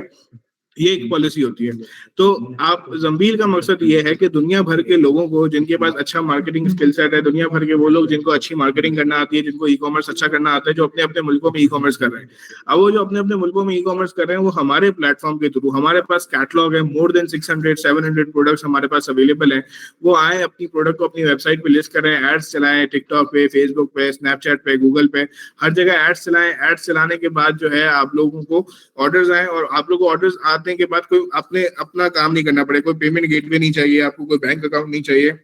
ये एक पॉलिसी होती है। तो आप जंबील का मकसद ये है कि दुनिया भर के लोगों को जिनके पास अच्छा मार्केटिंग स्किल सेट है, दुनिया भर के वो लोग जिनको अच्छी मार्केटिंग करना आती है, जिनको ई कॉमर्स अच्छा करना आता है, जो अपने अपने मुल्कों में ई कॉमर्स कर रहे हैं, अब वो जो अपने अपने मुल्कों में ई कॉमर्स कर रहे हैं वो हमारे प्लेटफॉर्म के थ्रू, हमारे पास कैटलॉग है, मोर देन 600-700 प्रोडक्ट्स हमारे पास अवेलेबल है, वो आए अपनी प्रोडक्ट को अपनी वेबसाइट पे लिस्ट करें, एड्स चलाएं टिकटॉक पे, फेसबुक पे, स्नैपचैट पे, गूगल पे, हर जगह एड्स चलाएं। एड्स चलाने के बाद जो है आप लोगों को ऑर्डर्स आए, और आप लोगों को ऑर्डर्स आने के बाद कोई अपने अपना काम नहीं करना पड़े, कोई पेमेंट गेटवे नहीं चाहिए आपको, कोई बैंक अकाउंट नहीं चाहिए।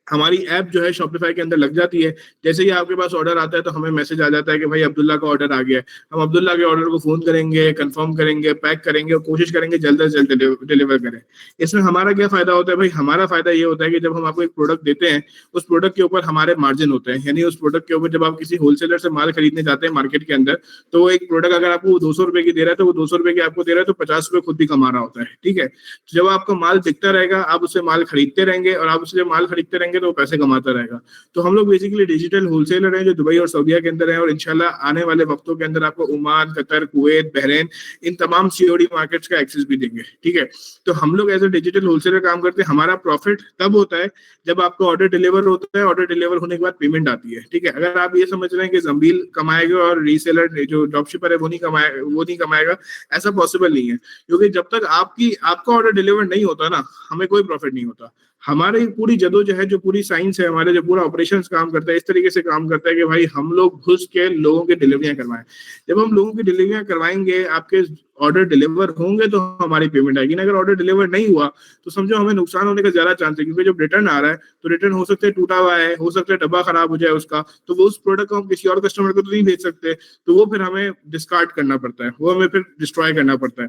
हमारी ऐप जो है शॉपिफाई के अंदर लग जाती है। जैसे ही आपके पास ऑर्डर आता है तो हमें मैसेज आ जाता है कि भाई अब्दुल्ला का ऑर्डर आ गया है। हम अब्दुल्ला के ऑर्डर को फोन करेंगे, कंफर्म करेंगे, पैक करेंगे और कोशिश करेंगे जल्द से जल्द डिलीवर करें। इसमें हमारा क्या फायदा होता है भाई? हमारा फायदा ये होता है कि जब हम आपको एक प्रोडक्ट देते हैं, उस प्रोडक्ट के ऊपर हमारे मार्जिन होते हैं, यानी उस प्रोडक्ट के ऊपर जब आप किसी होलसेलर से माल खरीदने जाते हैं मार्केट के अंदर, तो वो एक प्रोडक्ट अगर आपको 200 रुपए की दे रहा है तो वो 200 रुपए की आपको दे रहा है, तो 50 रुपए खुद भी कमा रहा होता है। ठीक है, तो जब आपका माल बिकता रहेगा, आप उससे माल खरीदते रहेंगे, और आप उससे माल खरीदते रहेंगे तो वो पैसे कमाता रहेगा। तो हम लोग बेसिकली डिजिटल होलसेलर हैं जो दुबई और सऊदीया के अंदर हैं, और इंशाल्लाह आने वाले वक्तों के अंदर आपको ओमान, कतर, कुवैत, बहरीन, इन तमाम सीओडी मार्केट्स का एक्सेस भी देंगे। ठीक है, तो हम लोग एज ए डिजिटल होलसेलर काम करते हैं। हमारा प्रॉफिट तब होता है जब आपको ऑर्डर डिलीवर होता है, ऑर्डर डिलीवर होने के बाद पेमेंट आती है। ठीक है, अगर आप ये समझ रहे हैं कि जंबील कमाएगा और रीसेलर जो ड्रॉपशिपर है वो नहीं कमाएगा, ऐसा पॉसिबल नहीं है, क्योंकि जब तक आपका ऑर्डर डिलीवर नहीं होता ना, हमें कोई प्रॉफिट नहीं होता। हमारी पूरी जदोजहद, जो पूरी साइंस है, हमारे जो पूरा ऑपरेशंस काम करता है, इस तरीके से काम करता है कि भाई हम लोग घुस के लोगों की डिलीवरियां करवाएं। जब हम लोगों की डिलीवरियां करवाएंगे, आपके ऑर्डर डिलीवर होंगे तो हमारी पेमेंट आएगी। अगर ऑर्डर डिलीवर नहीं हुआ तो समझो हमें नुकसान होने का ज्यादा चांस है, क्योंकि जब रिटर्न आ रहा है तो रिटर्न हो सकता है टूटा हुआ है, हो सकता है डब्बा खराब हो जाए उसका, तो वो उस प्रोडक्ट को हम किसी और कस्टमर को तो नहीं भेज सकते, तो वो फिर हमें डिस्कार्ड करना पड़ता है, वो हमें फिर डिस्ट्रॉय करना पड़ता है।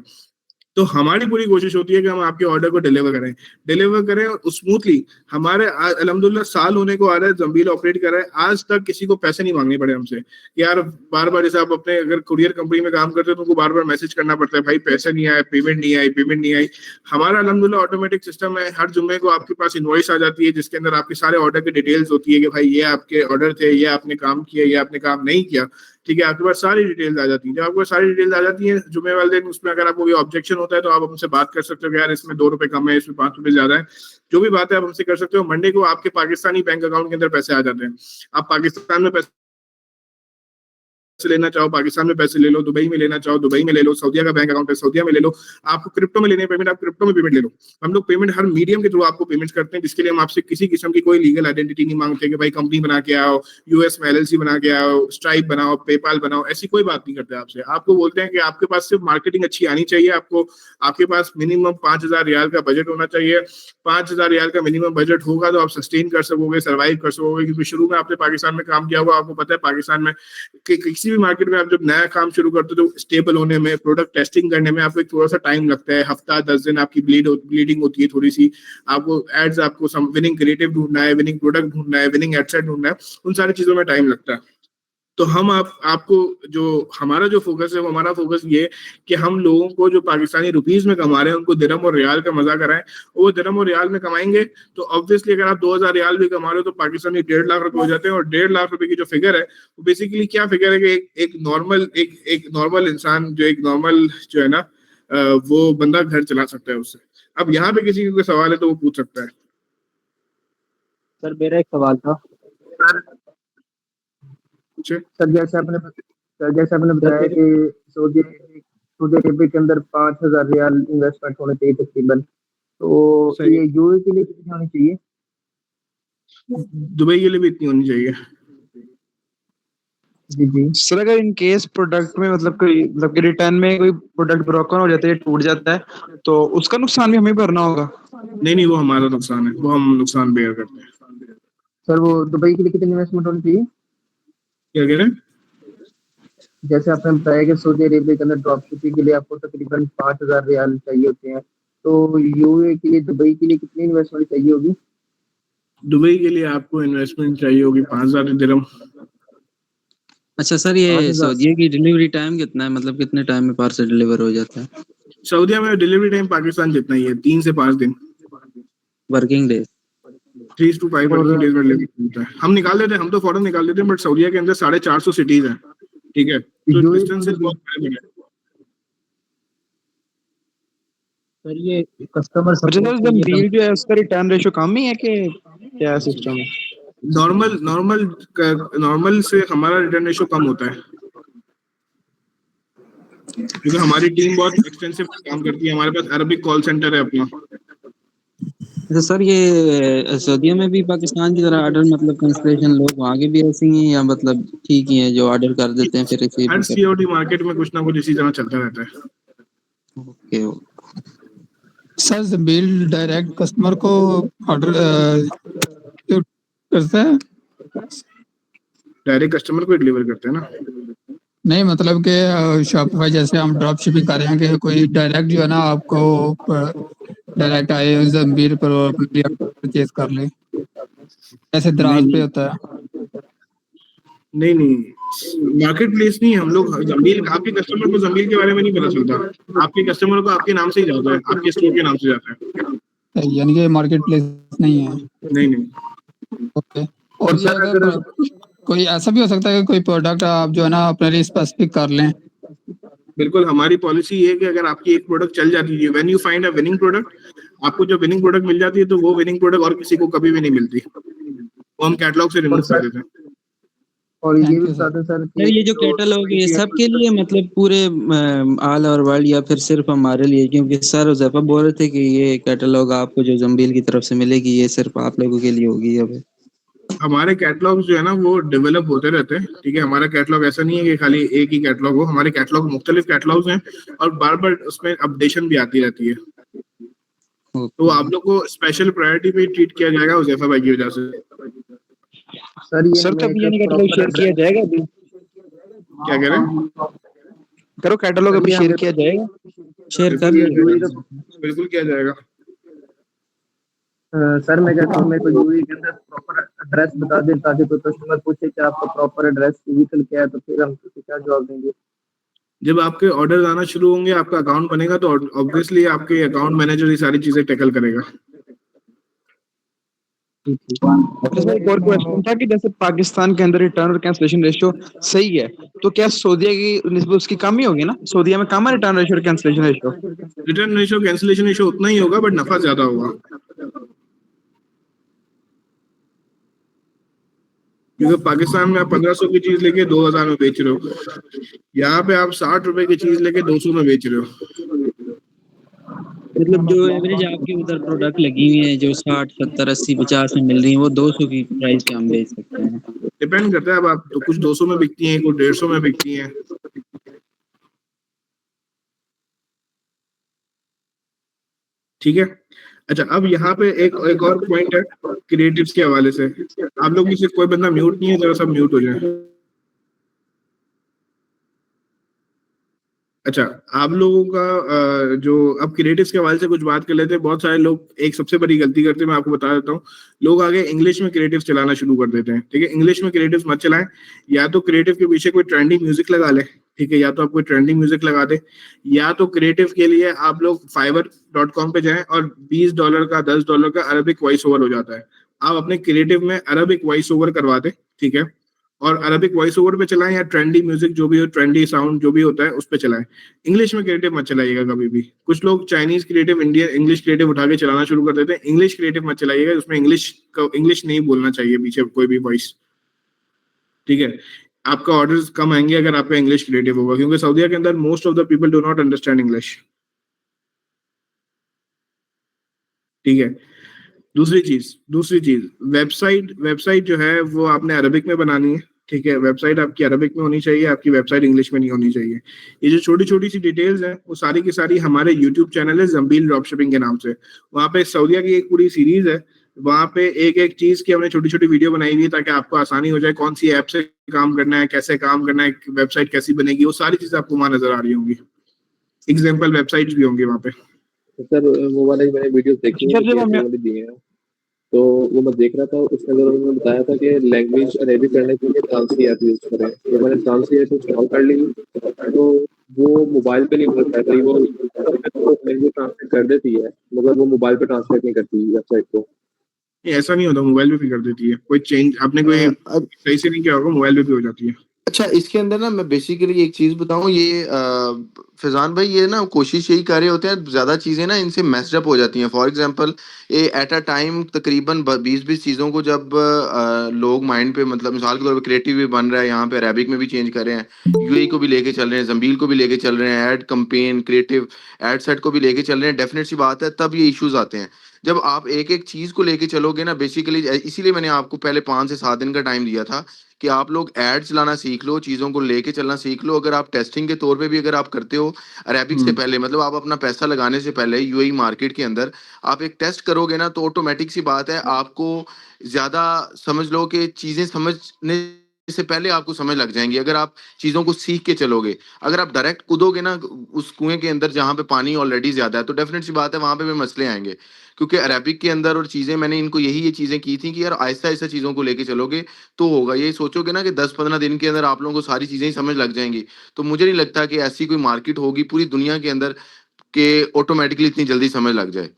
तो हमारी पूरी कोशिश होती है कि हम आपके ऑर्डर को डिलीवर करें और स्मूथली। हमारे अल्हम्दुलिल्लाह साल होने को आ रहा है, जंबील ऑपरेट कर रहा है, आज तक किसी को पैसे नहीं मांगने पड़े हमसे कि यार बार बार, जैसे आप अपने अगर कुरियर कंपनी में काम करते हो तो उनको बार बार मैसेज करना पड़ता है, भाई पैसे नहीं आए, पेमेंट नहीं आई। हमारा अल्हम्दुलिल्लाह ऑटोमेटिक सिस्टम है, हर जुम्मे को आपके पास इनवॉइस आ जाती है जिसके अंदर आपके सारे ऑर्डर की डिटेल्स होती है कि भाई ये आपके ऑर्डर थे, ये आपने काम किया, ये आपने काम नहीं किया। ठीक है, आपके पास सारी डिटेल्स आ जाती है। जब आपको सारी डिटेल्स आ जाती है जुम्मे वाले दिन, उसमें अगर आपको कोई ऑब्जेक्शन होता है तो आप हमसे बात कर सकते हो कि यार इसमें 2 रुपए कम है, इसमें 5 रुपए ज्यादा है, जो भी बात है आप हमसे कर सकते हो। मंडे को आपके पाकिस्तानी बैंक अकाउंट के अंदर पैसे आ जाते हैं। आप पाकिस्तान में पैसे लेना चाहो पाकिस्तान में पैसे ले लो, दुबई में लेना चाहो दुबई में ले लो, सऊदीया का बैंक अकाउंट है सऊदीया में ले लो, आपको क्रिप्टो में लेने पेमेंट, आप क्रिप्टो में पेमेंट ले लो। हम लोग पेमेंट हर मीडियम के थ्रू आपको पेमेंट करते हैं, जिसके लिए हम आपसे किसी किस्म की कोई लीगल आइडेंटिटी नहीं मांगते कि भाई कंपनी बना के आओ, यूएस में एलएलसी बना के आओ, स्ट्राइप बनाओ, पेपाल बनाओ, ऐसी कोई बात नहीं करते आपसे। आपको बोलते हैं कि आपके पास सिर्फ मार्केटिंग अच्छी आनी चाहिए, आपके पास मिनिमम 5,000 रियाल का बजट होना चाहिए। 5,000 रियाल का मिनिमम बजट होगा तो आप सस्टेन कर सकोगे, सर्वाइव कर सकोगे, क्योंकि शुरू में आपने पाकिस्तान में काम किया होगा, आपको पता है पाकिस्तान में किसी भी मार्केट में आप जब नया काम शुरू करते हो तो स्टेबल होने में, प्रोडक्ट टेस्टिंग करने में आपको एक थोड़ा सा टाइम लगता है, हफ्ता 10 दिन आपकी ब्लीडिंग होती है थोड़ी सी। आपको एड्स, आपको विनिंग क्रिएटिव ढूंढना है, विनिंग प्रोडक्ट ढूंढना है, विनिंग एडसेट ढूंढना है, उन सारी चीजों में टाइम लगता है। तो हम आपको जो हमारा जो फोकस है वो हमारा फोकस ये है कि हम लोगों को जो पाकिस्तानी रुपीस में कमा रहे हैं उनको दिरहम और रियाल का मजा कराएं। वो दिरहम और रियाल में कमाएंगे तो ऑब्वियसली अगर आप 2,000 रियाल भी कमा रहे हो तो पाकिस्तानी 1.5 लाख रुपए हो जाते हैं। और 1.5 लाख रुपए की जो फिगर है वो बेसिकली क्या फिगर है कि एक नॉर्मल इंसान, जो एक नॉर्मल जो है ना वो बंदा घर चला सकता है उससे। अब यहाँ पे किसी को सवाल है तो वो पूछ सकता है। सर मेरा एक सवाल था। सर जैसे आपने बताया कि सऊदी अरेबिया के अंदर 5,000 रियाल इन्वेस्टमेंट होने चाहिए तकरीबन, तो ये यूए के लिए कितनी होनी चाहिए? दुबई के लिए भी इतनी होनी चाहिए। जी सर अगर इन केस प्रोडक्ट में मतलब कि रिटर्न में कोई प्रोडक्ट ब्रोकन हो जाता है, टूट जाता है, तो उसका नुकसान भी हमें भरना होगा? नहीं, वो हमारा नुकसान है, वो हम नुकसान बेयर करते हैं। सर वो दुबई के लिए कितनी इन्वेस्टमेंट होनी चाहिए? क्या कह रहे हैं? जैसे आपने बताया कि सऊदी अरेबिया के अंदर ड्रॉप शिपिंग के लिए आपको तकरीबन 5,000 रियाल चाहिए होते हैं, तो यूए के लिए, दुबई के लिए कितनी इन्वेस्टमेंट चाहिए होगी? दुबई के लिए आपको इन्वेस्टमेंट चाहिए होगी 5,000 दिरहम। अच्छा सर, ये सऊदीया की डिलीवरी टाइम कितना है, मतलब कितने टाइम में पार्सल डिलीवर हो जाता है? सऊदीया में डिलीवरी टाइम पाकिस्तान जितना ही है, 3 से 5 दिन working days. 3 to 5 working days में डिलीवरी होता है। हम निकाल देते हैं, हम तो फौरन निकाल देते हैं, बट सऊदीया के अंदर 450 सिटीज हैं। ठीक है, तो डिस्टेंसेस बहुत बड़े बड़े हैं। सर ये कस्टमर अच्छा सपोर्ट सर के लिए जंबील जो है उसका रिटर्न रेशो कम ही है कि क्या सिस्टम है? नॉर्मल नॉर्मल नॉर्मल से हमारा रिटर्न रेशो कम होता है, क्योंकि हमारी टीम बहुत एक्सटेंसिव काम करती है। हमारे पास अरबिक कॉल सेंटर है अपना। तो सर ये सऊदीया में भी पाकिस्तान की तरह ऑर्डर मतलब कैंसलेशन लोग वहाँ के भी ऐसे ही हैं या मतलब ठीक ही है जो ऑर्डर कर देते हैं फिर रिसीव हर भी करते सीओडी मार्केट में कुछ ना कुछ इसी तरह चलता रहता है। हैं? ओके सर जंबील डायरेक्ट कस्टमर को ऑर्डर करता है? डायरेक्ट कस्टमर को डिलीवर करते हैं ना। नहीं मतलब कि शॉपिफाई जैसे हम ड्रॉप शिपिंग कर रहे हैं कि कोई डायरेक्ट जो है ना आपको डायरेक्ट आए जंबील पर परचेज कर ले, ऐसे नहीं दराज पे नहीं होता है। नहीं नहीं, मार्केट प्लेस नहीं है हम लोग। जमील आपके कस्टमर को जमील के बारे में नहीं पता चलता। आपके कस्टमर को आपके नाम से ही जाता है, आपके स्टोर के नाम से जाता है। यानी कि मार्केट प्लेस नहीं है। नहीं नहीं। ओके। और ये अगर कोई ऐसा भी हो सकता है कि कोई प्रोडक्ट आप जो है ना अपने लिए स्पेसिफिक कर लें? बिल्कुल, हमारी पॉलिसी ये है कि अगर आपकी एक प्रोडक्ट चल जाती है, when you find a winning product, आपको जब विनिंग प्रोडक्ट मिल जाती है तो वो विनिंग प्रोडक्ट और किसी को कभी भी नहीं मिलती, वो हम कैटलॉग से रिमूव कर देते हैं। और ये थैंक भी यू सर। बताते सर सर कि ये जो कैटलॉग है ये सब के लिए मतलब पूरे ऑल ओवर वर्ल्ड या फिर सिर्फ हमारे लिए? क्योंकि सर उज़ैफा बोल रहे थे कि ये कैटलॉग आपको जो जंबील की तरफ से मिलेगी ये सिर्फ आप लोगों के लिए होगी। अब हमारे कैटलॉग जो है ना वो डेवलप होते रहते हैं, ठीक है। हमारा कैटलॉग ऐसा नहीं है कि खाली एक ही कैटलॉग हो। हमारे कैटलॉग मुख्तलिफ कैटलॉग्स हैं और बार बार उसमें अपडेशन भी आती रहती है। तो आप लोग को स्पेशल प्रायोरिटी पे ट्रीट किया जाएगा उज़ैफा भाई की वजह से। सर ये सर हमें तब एक यानी कैटलॉग प्रॉपर शेयर किया जाएगा अभी? क्या कह रहे हैं? करो कैटलॉग अभी शेयर किया जाएगा? शेयर कर बिल्कुल लिया। बिल्कुल किया जाएगा। सर मैं कहता हूँ मेरे को यूएई के अंदर प्रॉपर एड्रेस बता दें ताकि कोई कस्टमर पूछे कि आपका प्रॉपर एड्रेस व्हीकल क्या है, तो फिर हम क्या जवाब देंगे? जब आपके ऑर्डर आना शुरू होंगे, आपका अकाउंट बनेगा, तो ऑब्वियसली आपके अकाउंट मैनेजर ये सारी चीजें टैकल करेगा। अच्छा सर एक और क्वेश्चन था कि जैसे पाकिस्तान के अंदर रिटर्न और कैंसलेशन रेशियो सही है, तो क्या सऊदीया की निस्बत उसकी कम ही होगी ना? सऊदीया में कम है रिटर्न रेशियो और cancellation ratio? Return ratio cancellation ratio उतना ही होगा, बट नफा ज्यादा होगा, क्योंकि पाकिस्तान में आप 1500 की चीज लेके 2000 में बेच रहे हो, यहाँ पे आप 60 रुपए की चीज लेके 200 में बेच रहे हो। मतलब जो एवरेज आपके उधर प्रोडक्ट लगी हुई है जो 60 70 80 50 में मिल रही है वो 200 की प्राइस पे हम बेच सकते हैं? डिपेंड करता है। अब आप तो कुछ 200 में बिकती हैं, कुछ 150 में बिकती हैं, ठीक है। अच्छा, अब यहाँ पे एक और पॉइंट है क्रिएटिव्स के हवाले से। आप लोग में से कोई बंदा म्यूट नहीं है, जरा सब म्यूट हो जाए। अच्छा, आप लोगों का जो अब क्रिएटिव्स के हवाले से कुछ बात कर लेते हैं। बहुत सारे लोग एक सबसे बड़ी गलती करते हैं, मैं आपको बता देता हूँ। लोग आगे इंग्लिश में क्रिएटिव्स चलाना शुरू कर देते हैं, ठीक है। इंग्लिश में क्रिएटिव्स मत चलाएं। या तो क्रिएटिव के पीछे कोई ट्रेंडिंग म्यूजिक लगा ले, ठीक है, या तो आप कोई ट्रेंडिंग म्यूजिक लगा दे, या तो क्रिएटिव के लिए आप लोग fiverr.com पे जाएं और $20 का $10 का अरबिक वॉइस ओवर हो जाता है। आप अपने क्रिएटिव में अरबिक वॉइस ओवर करवा दें, ठीक है, और अरबिक वॉइस ओवर पे चलाएं या ट्रेंडी म्यूजिक जो भी हो, ट्रेंडी साउंड जो भी होता है उस पे चलाएं। इंग्लिश में क्रिएटिव मत चलाइएगा कभी भी। कुछ लोग Chinese creative Indian English creative उठा के चलाना शुरू कर देते हैं। इंग्लिश क्रिएटिव मत चलाइएगा, उसमें इंग्लिश नहीं बोलना चाहिए पीछे कोई भी वॉइस, ठीक है। आपका ऑर्डर्स कम आएंगे अगर आपका इंग्लिश क्रिएटिव होगा, क्योंकि सऊदीया के अंदर most of the people do not understand English, ठीक है। दूसरी चीज वेबसाइट जो है वो आपने अरबिक में बनानी है, ठीक है। वेबसाइट आपकी अरबिक में होनी चाहिए, आपकी वेबसाइट इंग्लिश में नहीं होनी चाहिए। ये जो छोटी छोटी सी डिटेल्स हैं वो सारी की सारी हमारे यूट्यूब चैनल है जंबील ड्रॉपशिपिंग के नाम से। वहाँ पे सऊदीया की एक पूरी सीरीज है, वहाँ पे एक एक चीज की हमने छोटी छोटी वीडियो बनाई हुई है ताकि आपको आसानी हो जाए कौन सी ऐप से काम करना है, कैसे काम करना है, वेबसाइट कैसी बनेगी, वो सारी चीजें आपको वहाँ नजर आ रही होंगी। एग्जाम्पल वेबसाइट भी होंगी वहाँ पे। सर वो वाला मैंने वीडियोस देखी है, सर जब हमें वाली दी है, तो वो मैं देख रहा था। उसके अंदर उन्होंने बताया था कि लैंग्वेज अरेबिक करने के लिए ट्रांसली ऐप यूज करें। तो मैंने ट्रांसली ऐप इंस्टॉल कर ली, तो वो मोबाइल पे नहीं वर्क कर रही। वो लैंग्वेज ट्रांसलेट कर देती है मगर वो मोबाइल पे ट्रांसलेट नहीं करती वेबसाइट को। ऐसा नहीं होता, मोबाइल पे भी कर देती है। कोई चेंज आपने कोई सही से नहीं किया होगा, मोबाइल पे भी हो जाती है। अच्छा, इसके अंदर ना मैं बेसिकली एक चीज बताऊं, ये फैजान भाई ये ना कोशिश यही कर रहे होते हैं, ज्यादा चीजें ना इनसे मैस्ड अप हो जाती हैं। फॉर एग्जांपल ये एट अ टाइम तकरीबन 20-20 चीजों को जब लोग माइंड पे, मतलब मिसाल के तौर पे क्रिएटिव भी बन रहा है, यहाँ पे अरेबिक में भी चेंज कर रहे हैं, यूएई को भी लेके चल रहे हैं, जंबील को भी लेके चल रहे हैं, ad campaign creative ad set को भी लेके चल रहे हैं, डेफिनेट सी बात है तब ये इश्यूज आते हैं। जब आप एक एक चीज को लेके चलोगे ना, बेसिकली इसीलिए मैंने आपको पहले 5 से 7 दिन का टाइम दिया था कि आप लोग ऐड चलाना सीख लो, चीज़ों को लेके चलना सीख लो। अगर आप टेस्टिंग के तौर पे भी अगर आप करते हो अरेबिक से पहले, मतलब आप अपना पैसा लगाने से पहले यूएई मार्केट के अंदर आप एक टेस्ट करोगे ना, तो ऑटोमेटिक सी बात है, आपको ज़्यादा समझ लो कि चीज़ें समझने से पहले आपको समझ लग जाएंगी अगर आप चीज़ों को सीख के चलोगे। अगर आप डायरेक्ट कूदोगे ना उस कुएं के अंदर जहाँ पे पानी ऑलरेडी ज़्यादा है, तो डेफिनेट सी बात है वहाँ पे भी मसले आएंगे। क्योंकि अरेबिक के अंदर और चीज़ें मैंने इनको यही ये चीज़ें की थी कि यार आहिस्ता आहिस्ता चीज़ों को लेके चलोगे तो होगा। ये सोचोगे ना कि 10-15 दिन के अंदर आप लोगों को सारी चीज़ें ही समझ लग जाएँगी, तो मुझे नहीं लगता कि ऐसी कोई मार्केट होगी पूरी दुनिया के अंदर कि ऑटोमैटिकली इतनी जल्दी समझ लग जाए।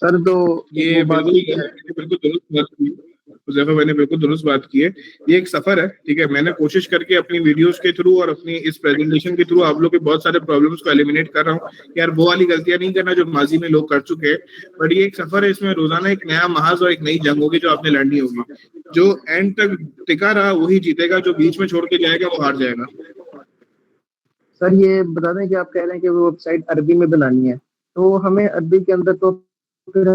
सर तो ये वो बात बिल्कुल ठीक है। बिल्कुल दुरुस्त बात की है। हुज़ैफ़ा भाई ने बिल्कुल दुरुस्त बात की है। ये एक सफ़र है, ठीक है? मैंने कोशिश करके अपनी वीडियोज़ के थ्रू और अपनी इस प्रेज़ेंटेशन के थ्रू आप लोग के बहुत सारे प्रॉब्लम्स को एलिमिनेट कर रहा हूँ। यार वो वाली गलतियाँ नहीं करना जो माज़ी में लोग कर चुके हैं। बट ये एक सफ़र है, इसमें रोज़ाना एक नया महाज़ और एक नई जंग होगी जो आपने लड़नी होगी। जो एंड तक टिका रहा वही जीतेगा, जो बीच में छोड़ के जाएगा वो हार जाएगा। सर ये बता दें कि आप कह रहे हैं कि वो वेबसाइट अरबी में बनानी है, तो हमें अरबी के अंदर तो फिर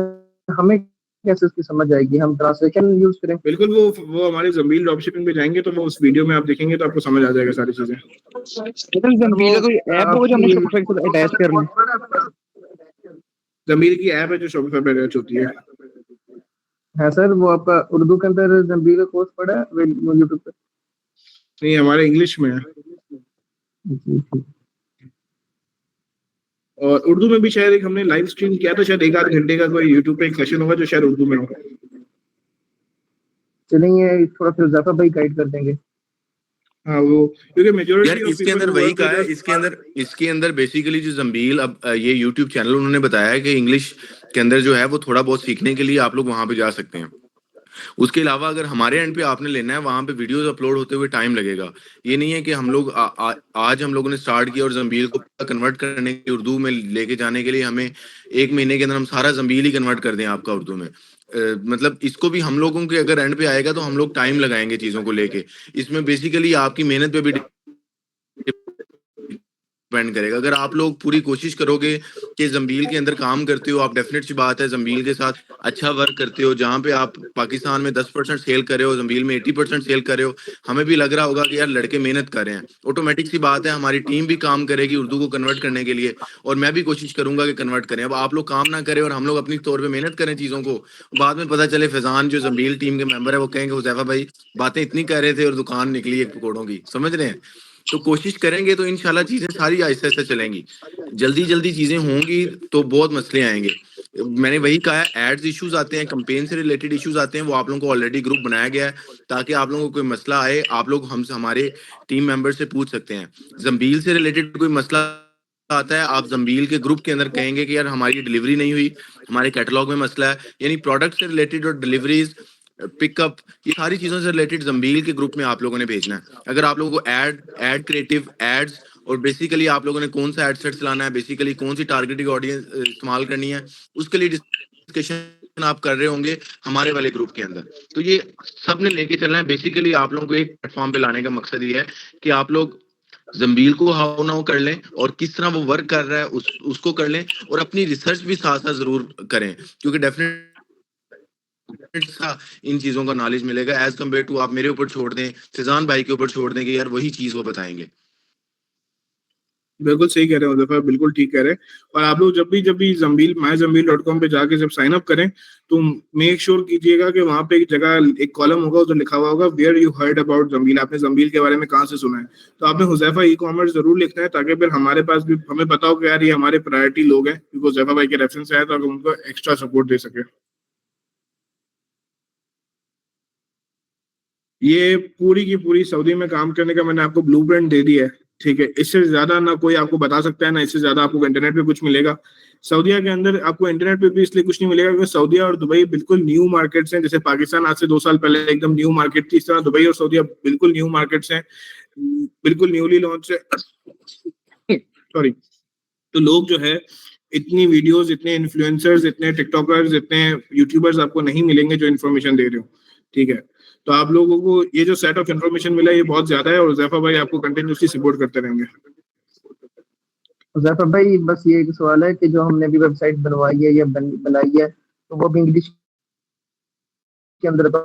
हमें कैसे उसकी समझ आएगी? हम ट्रांसलेशन यूज़ करें? बिल्कुल वो हमारे ज़मील ड्रॉपशिपिंग पे जाएँगे तो वो उस वीडियो में आप देखेंगे तो आपको समझ आ जाएगा सारी चीज़ें। मतलब सर वो जंबीला कोई ऐप होगा जो हम आपकी शॉपिफाई के साथ अटैच कर लें? ज़मील की ऐप है जो शॉपिफ़ाई पे अटैच होती है। है सर, वो आपका उर्दू के अंदर ज़ंबील का कोर्स पढ़ा है यूट्यूब पे? नहीं, हमारे इंग्लिश में है। जी, जी। और उर्दू में भी शायद एक हमने लाइव स्ट्रीम किया था, शायद 1 आध घंटे का कोई यूट्यूब पे एक सेशन होगा जो शायद उर्दू में होगा। चलिए थोड़ा फिर ज़फ़ा भाई गाइड कर देंगे। हाँ, वो क्योंकि यार मेजॉरिटी ऑफ इसके पीपल अंदर हू वही वर्क कहा विद है, अस। इसके अंदर बेसिकली जो जंबील अब ये यूट्यूब चैनल उन्होंने बताया है कि इंग्लिश के अंदर जो है वो थोड़ा बहुत सीखने के लिए आप लोग वहां पे जा सकते हैं। उसके अलावा अगर हमारे एंड पे आपने लेना है, वहां पे वीडियोस अपलोड होते हुए टाइम लगेगा। ये नहीं है कि हम लोग आज हम लोगों ने स्टार्ट किया और जंबील को कन्वर्ट करने के उर्दू में लेके जाने के लिए हमें 1 महीने के अंदर हम सारा जंबील ही कन्वर्ट कर दें आपका उर्दू में। मतलब इसको भी हम लोगों के अगर एंड पे आएगा तो हम लोग टाइम लगाएंगे चीजों को लेके। इसमें बेसिकली आपकी मेहनत पे भी डिपेंड करेगा। अगर आप लोग पूरी कोशिश करोगे कि जंबील के अंदर काम करते हो, आप डेफिनेट सी बात है जंबील के साथ अच्छा वर्क करते हो, जहां पे आप पाकिस्तान में 10% सेल कर रहे हो, जंबील में 80% सेल कर रहे हो, हमें भी लग रहा होगा कि यार लड़के मेहनत कर रहे हैं। ऑटोमेटिक सी बात है हमारी टीम भी काम करेगी उर्दू को कन्वर्ट करने के लिए, और मैं भी कोशिश करूंगा कि कन्वर्ट करें। अब आप लोग काम ना करें और हम लोग अपनी तौर पर मेहनत करें चीजों को, बाद में पता चले फैजान जो जंबील टीम के मेंबर है वो कहेंगे हुज़ैफा भाई बातें इतनी कर रहे थे और दुकान निकली एक पकौड़ों की, समझ रहे हैं? तो कोशिश करेंगे तो इंशाल्लाह चीजें सारी आहिस्ता आहिस्ता चलेंगी। जल्दी जल्दी चीजें होंगी तो बहुत मसले आएंगे। मैंने वही कहा है, एड्स इश्यूज आते हैं, कंपेन से रिलेटेड इश्यूज आते हैं, वो आप लोगों को ऑलरेडी ग्रुप बनाया गया है ताकि आप लोगों को कोई मसला आए आप लोग हमसे हमारे टीम मेंबर से पूछ सकते हैं। जंबील से रिलेटेड कोई मसला आता है, आप जंबील के ग्रुप के अंदर कहेंगे कि यार हमारी डिलीवरी नहीं हुई, हमारे कैटलॉग में मसला है, यानी प्रोडक्ट से रिलेटेड और डिलीवरीज पिकअप, ये सारी चीजों से रिलेटेड जंबील के ग्रुप में आप लोगों ने भेजना है। अगर आप लोगों को एड क्रिएटिव एड्स और बेसिकली आप लोगों ने कौन सा एड सेट चलाना है, बेसिकली कौन सी टारगेटिंग ऑडियंस इस्तेमाल करनी है, उसके लिए डिस्कशन आप कर रहे होंगे हमारे वाले ग्रुप के अंदर। तो ये सब ने लेके चलना है। बेसिकली आप लोगों को एक प्लेटफॉर्म पे लाने का मकसद ये है कि आप लोग जंबील को हाउ नाउ कर लें और किस तरह वो वर्क कर रहा है उसको कर लें, और अपनी रिसर्च भी साथ साथ जरूर करें, क्योंकि डेफिनेट सा इन चीजों का नॉलेज मिलेगा एज कम्पेयर टू आप मेरे ऊपर छोड़ दें, फैजान भाई के ऊपर छोड़ दें कि यार वही चीज वो बताएंगे। बिल्कुल सही कह रहे हो हुज़ैफ़ा, बिल्कुल ठीक कह रहे हैं। और आप लोग जब भी ज़ंबील myzambil.com पे जाके जब साइन अप करें, तो मेक श्योर कीजिएगा कि वहाँ पे एक जगह एक कॉलम होगा उधर लिखा हुआ होगा वेयर यू हर्ड अबाउट ज़ंबील, आपने ज़ंबील के बारे में कहाँ से सुना है। तो आपने हुज़ैफ़ा ई-कॉमर्स ज़रूर लिखना है ताकि फिर हमारे पास भी हमें पता हो कि यार ये हमारे प्रायोरिटी लोग हैं, क्योंकि हुज़ैफ़ा भाई के रेफरेंस से आए तो हम उनको एक्स्ट्रा सपोर्ट दे सकें। ये पूरी की पूरी सऊदी में काम करने का मैंने आपको ब्लूप्रिंट दे दिया है, ठीक है, इससे ज्यादा ना कोई आपको बता सकता है, ना इससे ज्यादा आपको इंटरनेट पे कुछ मिलेगा। सऊदीया के अंदर आपको इंटरनेट पे भी इसलिए कुछ नहीं मिलेगा क्योंकि सऊदीया और दुबई बिल्कुल न्यू मार्केट्स हैं। जैसे पाकिस्तान आज से 2 साल पहले एकदम न्यू मार्केट थी, इस तरह दुबई और सऊदीया बिल्कुल न्यू मार्केट्स हैं, बिल्कुल न्यूली लॉन्च है। सॉरी। तो लोग जो है इतनी वीडियोस, इतने इन्फ्लुएंसर्स, इतने टिकटॉकर्स, इतने यूट्यूबर्स आपको नहीं मिलेंगे जो इन्फॉर्मेशन दे रहे हो। ठीक है, तो आप लोगों को ये जो सेट ऑफ इन्फॉर्मेशन मिला है ये बहुत ज्यादा है, और जैफा भाई आपको कंटिन्यूसली सपोर्ट करते रहेंगे। जफर भाई बस ये एक सवाल है कि जो हमने अभी वेबसाइट बनवाई है या बनाई है तो वो भी इंग्लिश के अंदर, तो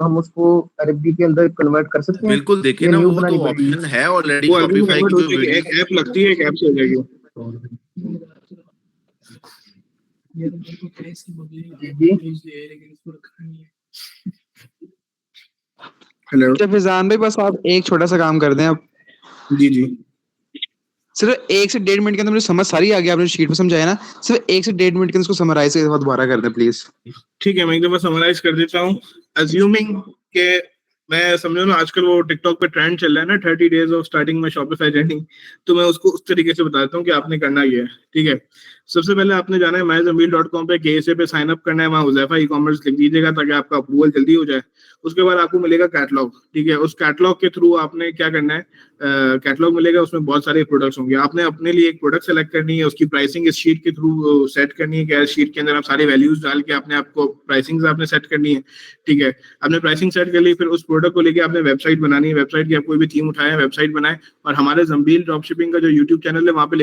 हम उसको अरबी के अंदर कन्वर्ट कर सकते हैं बिल्कुल, देखिए या ना, न्यू वो बनानी तो पड़ेगी? ऑप्शन है ऑलरेडी वो अरबी में शॉपिफाई कन्वर्ट की हो जो जाएगी, एक वीडियो। ऐप लगती है, एक ऐप से हो जाएगी। हेलो। अच्छा फैजान भाई, बस आप एक छोटा सा काम कर दें, आप जी जी। सिर्फ 1 से 1.5 मिनट के अंदर मुझे समझ सारी आ गई, आपने शीट में समझाया ना, सिर्फ 1 से 1.5 मिनट के अंदर इसको समराइज एक दफा दोबारा कर दें प्लीज। ठीक है, मैं एक दफा समराइज कर देता हूँ। अज्यूमिंग के मैं समझो ना, आजकल वो टिकटॉक पे ट्रेंड चल रहा है ना 30 डेज ऑफ स्टार्टिंग में शॉपिफाई जर्नी, तो मैं उसको उस तरीके से बता देता हूँ कि आपने करना ये है। ठीक है, सबसे पहले आपने जाना है myzambil.com पे, KSA पे साइन अप करना है, वहाँ हुज़ैफा ई कॉमर्स लिख दीजिएगा ताकि आपका अप्रूवल जल्दी हो जाए। उसके बाद आपको मिलेगा कैटलॉग। ठीक है, उस कैटलॉग के थ्रू आपने क्या करना है, कैटलॉग मिलेगा, उसमें बहुत सारे प्रोडक्ट्स होंगे। आपने अपने लिए एक प्रोडक्ट सेलेक्ट करनी है, उसकी प्राइसिंग इस शीट के थ्रू सेट करनी है, कि शीट के अंदर आप सारे वैल्यूज डाल के आपने आपको प्राइसिंग आपने सेट करनी है। ठीक है, आपने प्राइसिंग सेट कर ली, फिर उस प्रोडक्ट को लेके आपने वेबसाइट बनानी है। वेबसाइट की आप कोई भी थीम उठाएं, वेबसाइट बनाएं, और हमारे जंबील ड्रॉप शिपिंग का जो यूट्यूब चैनल है वहाँ पे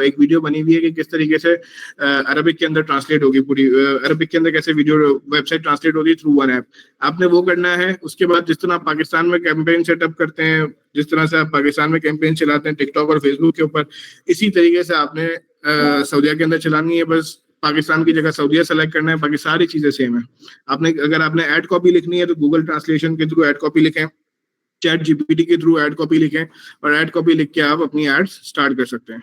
एक वीडियो बनी हुई है कि किस तरीके से अरबिक के अंदर ट्रांसलेट होगी पूरी, अरबिक के अंदर कैसे वीडियो वेबसाइट ट्रांसलेट होगी थ्रू वन ऐप। आपने वो करना है। उसके बाद जिस तरह आप पाकिस्तान में कैंपेन सेटअप करते हैं, जिस तरह से आप पाकिस्तान में कैंपेन चलाते हैं टिकटॉक और फेसबुक के ऊपर, इसी तरीके से आपने सऊदीया के अंदर चलानी है। बस पाकिस्तान की जगह सऊदीया सेलेक्ट करना है, बाकी सारी चीजें सेम है। अगर आपने ऐड कॉपी लिखनी है तो गूगल ट्रांसलेशन के थ्रू ऐड कॉपी लिखें, चैट जीपीटी के थ्रू ऐड कॉपी लिखें, और ऐड कॉपी लिख के आप अपनी एड्स स्टार्ट कर सकते हैं।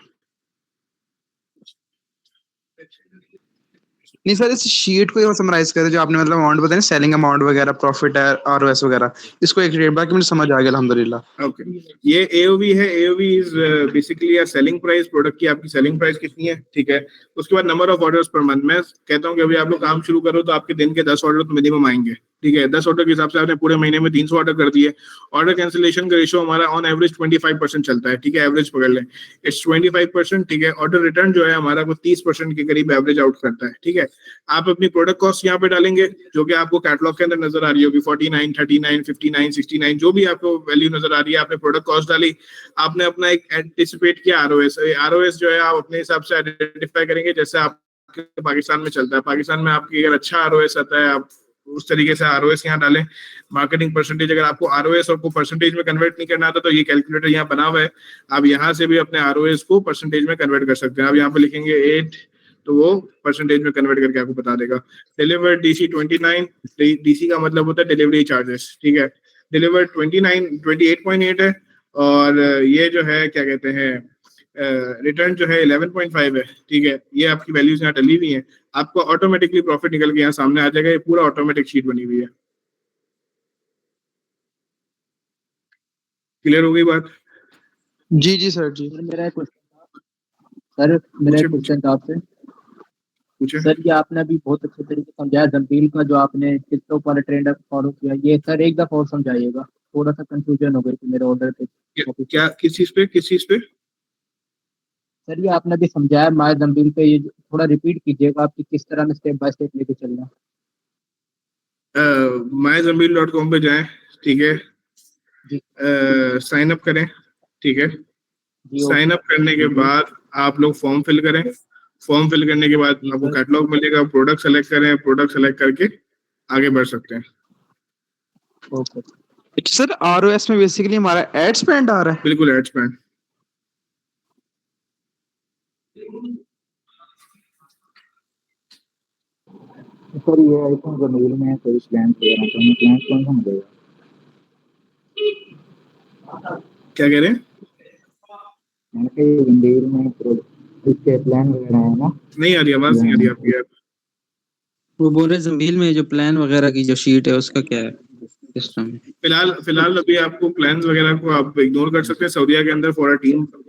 नहीं सर, इस शीट को समराइज करें जो आपने मतलब अमाउंट बताया, सेलिंग अमाउंट वगैरह, प्रॉफिट है, आरओएस वगैरह, इसको एक रेट बाकी मुझे समझ आ गया अल्हम्दुलिल्लाह। ओके, ये एओवी है। AOV is basically a selling price, product की आपकी सेलिंग प्राइस कितनी है। ठीक है, उसके बाद number of orders per month. मैं कहता हूँ कि अभी आप लोग काम शुरू करो तो आपके दिन के 10 ऑर्डर तो मिनिमम आएंगे। ठीक है, 10 ऑर्डर के हिसाब से आपने पूरे महीने में 300 ऑर्डर कर दिए। ऑर्डर कैंसिलेशन का रेशियो हमारा ऑन एवरेज 25% चलता है। ठीक है, एवरेज पकड़ लें, इट्स 25%। ठीक है, ऑर्डर रिटर्न जो है हमारा को 30% के करीब एवरेज आउट करता है। ठीक है, आप अपनी प्रोडक्ट कॉस्ट यहाँ पे डालेंगे जो कि आपको कैटलॉग के अंदर नजर आ रही होगी, 49, 39, 59, 69, जो भी आपको वैल्यू नजर आ रही है। आपने प्रोडक्ट कॉस्ट डाली, आपने अपना एक एंटिसिपेट किया आरओएस। आरओएस जो है आप अपने हिसाब से आइडेंटिफाई करेंगे, जैसे आप पाकिस्तान में चलता है। पाकिस्तान में आपकी अगर अच्छा आरओएस आता है, आप उस तरीके से आरओएस यहाँ डालें। मार्केटिंग परसेंटेज, अगर आपको आरओएस और को परसेंटेज में कन्वर्ट नहीं करना आता तो ये कैलकुलेटर यहाँ बना हुआ है, आप यहाँ से भी अपने आरओएस को परसेंटेज में कन्वर्ट कर सकते हैं। आप यहाँ पे लिखेंगे 8, तो वो परसेंटेज में कन्वर्ट करके आपको बता देगा। डिलीवर्ड डीसी 29, डीसी का मतलब होता है डिलीवरी चार्जेस। ठीक है, डिलीवर्ड 28.8 है, और ये जो है क्या कहते हैं, रिटर्न जो है 11.5 है। ठीक है, ये आपकी वैल्यूज यहाँ डली हुई हैं। आपको ऑटोमेटिकली प्रॉफिट निकल के यहाँ सामने आ जाएगा। ये पूरा ऑटोमेटिक शीट बनी हुई है। क्लियर हो गई बात? जी जी सर जी। मेरा एक क्वेश्चन था आपसे। पूछे। सर ये आपने अभी बहुत अच्छे तरीके से समझाया जंबील का, जो आपने टिकटॉक वाला ट्रेंड फॉलो किया, ये सर एक दफा और समझाइएगा, थोड़ा सा कंफ्यूजन हो गई थी मेरे ऑर्डर पे। क्या किस चीज पे? सर ये आपने अभी समझाया माय जंबील पे, ये थोड़ा रिपीट कीजिएगा, आपकी किस तरह में स्टेप बाय स्टेप लेके चलना। myzambil.com पे जाएं। ठीक है, साइन अप करें। ठीक है, साइन अप करने के बाद आप लोग फॉर्म फिल करें। फॉर्म फिल करने के बाद आपको कैटलॉग मिलेगा, प्रोडक्ट सेलेक्ट करें, प्रोडक्ट सेलेक्ट करके आगे बढ़ सकते हैं। ओके सर, आरओएस में बेसिकली हमारा एड स्पेंड आ रहा है। बिल्कुल, एड स्पेंड। सर ये आईफोन जमील में कोई प्लान वगैरह तो हमें प्लान कौन सा मिलेगा? क्या कह रहे हैं? मैंने कहा ये जमील में इसके प्लान वगैरह है ना? नहीं आ रही आवाज, नहीं आ रही आपकी यार। वो बोल रहे जंबील में जो प्लान वगैरह की जो शीट है उसका क्या है? सिस्टम में। फिलहाल अभी आपको प्लान्स वगैरह को आप इग्नोर कर सकते हैं सऊदीया के अंदर फॉर अ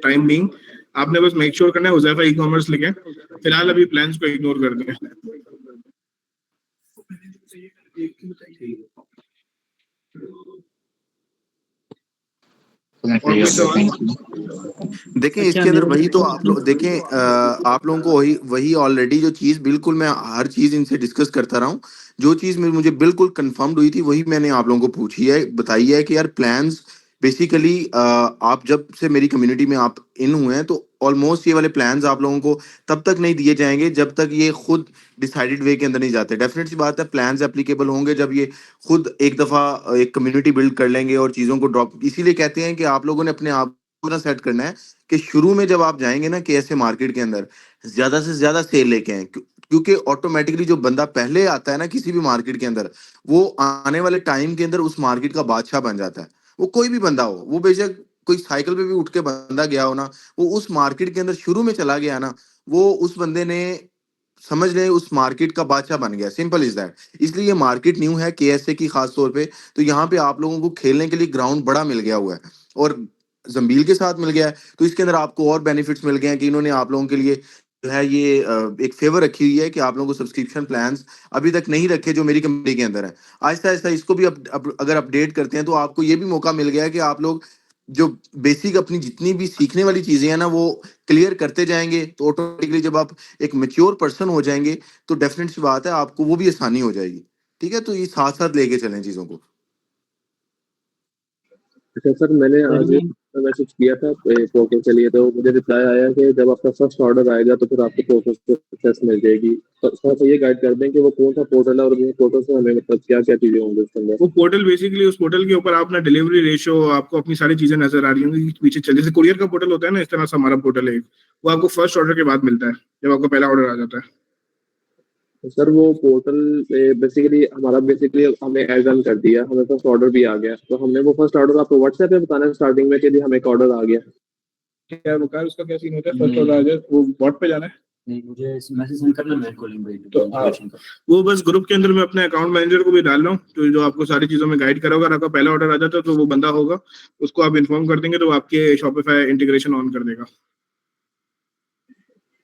टाइम बीइंग। आपने बस मेक श्योर करना है हुजैफा ई कॉमर्स लिखें। फिलहाल अभी प्लान्स को इग्नोर कर दें। और कोई सवाल? देखें अच्छा इसके अंदर मेरा वही तो आप लोग देखें आप लोगों को वही वही ऑलरेडी जो चीज बिल्कुल मैं हर चीज इनसे डिस्कस करता रहा हूँ। जो चीज मुझे बिल्कुल कंफर्म्ड हुई थी वही मैंने आप लोगों को पूछी है बताई है कि यार प्लान्स बेसिकली आप जब से मेरी कम्युनिटी में आप इन हुए हैं तो ऑलमोस्ट ये वाले प्लान्स आप लोगों को तब तक नहीं दिए जाएंगे जब तक ये खुद डिसाइडेड वे के अंदर नहीं जाते। डेफिनेट सी बात है प्लान्स एप्लीकेबल होंगे जब ये खुद एक दफा एक कम्युनिटी बिल्ड कर लेंगे और चीजों को ड्रॉप इसीलिए कहते हैं कि आप लोगों ने अपने आप को ना सेट करना है कि शुरू में जब आप जाएंगे ना कैसे मार्केट के अंदर ज्यादा से ज्यादा सेल लेके आए क्योंकि ऑटोमेटिकली जो बंदा पहले आता है ना किसी भी मार्केट के अंदर वो आने वाले टाइम के अंदर उस मार्केट का बादशाह बन जाता है। वो कोई भी बंदा हो वो बेशक कोई साइकिल पे भी उठ के बंदा गया हो ना वो उस मार्केट के अंदर शुरू में चला गया ना वो उस बंदे ने समझ रहे उस मार्केट का बादशाह बन गया। Simple is that. इसलिए ये मार्केट न्यू है केएसए की खास तौर पे तो यहाँ पे आप लोगों को खेलने के लिए ग्राउंड बड़ा मिल गया हुआ है और जंबील के साथ मिल गया है तो इसके अंदर आपको और बेनिफिट्स मिल गए हैं कि इन्होंने आप लोगों के लिए जो है ये एक फेवर रखी हुई है कि आप लोगों को सब्सक्रिप्शन प्लान्स अभी तक नहीं रखे जो मेरी कंपनी के अंदर है। आहिस्ता आहिस्ता इसको भी अगर अपडेट करते हैं तो आपको ये भी मौका मिल गया है कि आप लोग जो बेसिक अपनी जितनी भी सीखने वाली चीजें हैं ना वो क्लियर करते जाएंगे तो ऑटोमेटिकली जब आप एक मेच्योर पर्सन हो जाएंगे तो डेफिनेट सी बात है आपको वो भी आसानी हो जाएगी। ठीक है तो ये साथ साथ लेके चलें चीजों को। अच्छा सर मैंने सर आज ये मैसेज किया था पोर्टल के लिए तो मुझे रिप्लाई आया कि जब आपका फर्स्ट ऑर्डर आएगा तो फिर आपको पोर्टल से सक्सेस मिल जाएगी। तो थोड़ा सा ये गाइड कर दें कि वो कौन सा पोर्टल है और वो पोर्टल से हमें मतलब क्या क्या चीजें होंगी उसके अंदर। वो पोर्टल बेसिकली उस पोर्टल के ऊपर आपने डिलीवरी रेशियो आपको अपनी सारी चीजें नजर आ रही होंगी पीछे चल जैसे कुरियर का पोर्टल होता है ना इस तरह से हमारा पोर्टल है वो आपको फर्स्ट ऑर्डर के बाद मिलता है जब आपको पहला ऑर्डर आ जाता है। तो सर वो पोर्टल बेसिकली हमें एड ऑन कर दिया हमें फर्स्ट ऑर्डर भी आ गया तो हमने वो फर्स्ट ऑर्डर आपको व्हाट्सएप पे बताना है स्टार्टिंग में कि जी हमें एक ऑर्डर आ गया। क्या बकार उसका क्या सीन होता है फर्स्ट ऑर्डर आ जाए वो बॉट पे जाना है नहीं मुझे मैसेज सेंड करना मेरे को लिंक भेज तो दो इन्फॉर्मेशन का। वो बस ग्रुप के अंदर मैं अपने अकाउंट मैनेजर को भी डाल रहा हूँ तो जो आपको सारी चीजों में गाइड करोगे अगर आपका पहला ऑर्डर आ जाता है तो वो बंदा होगा उसको आप इन्फॉर्म कर देंगे तो वो आपके शॉपिफाई इंटीग्रेशन ऑन कर देगा।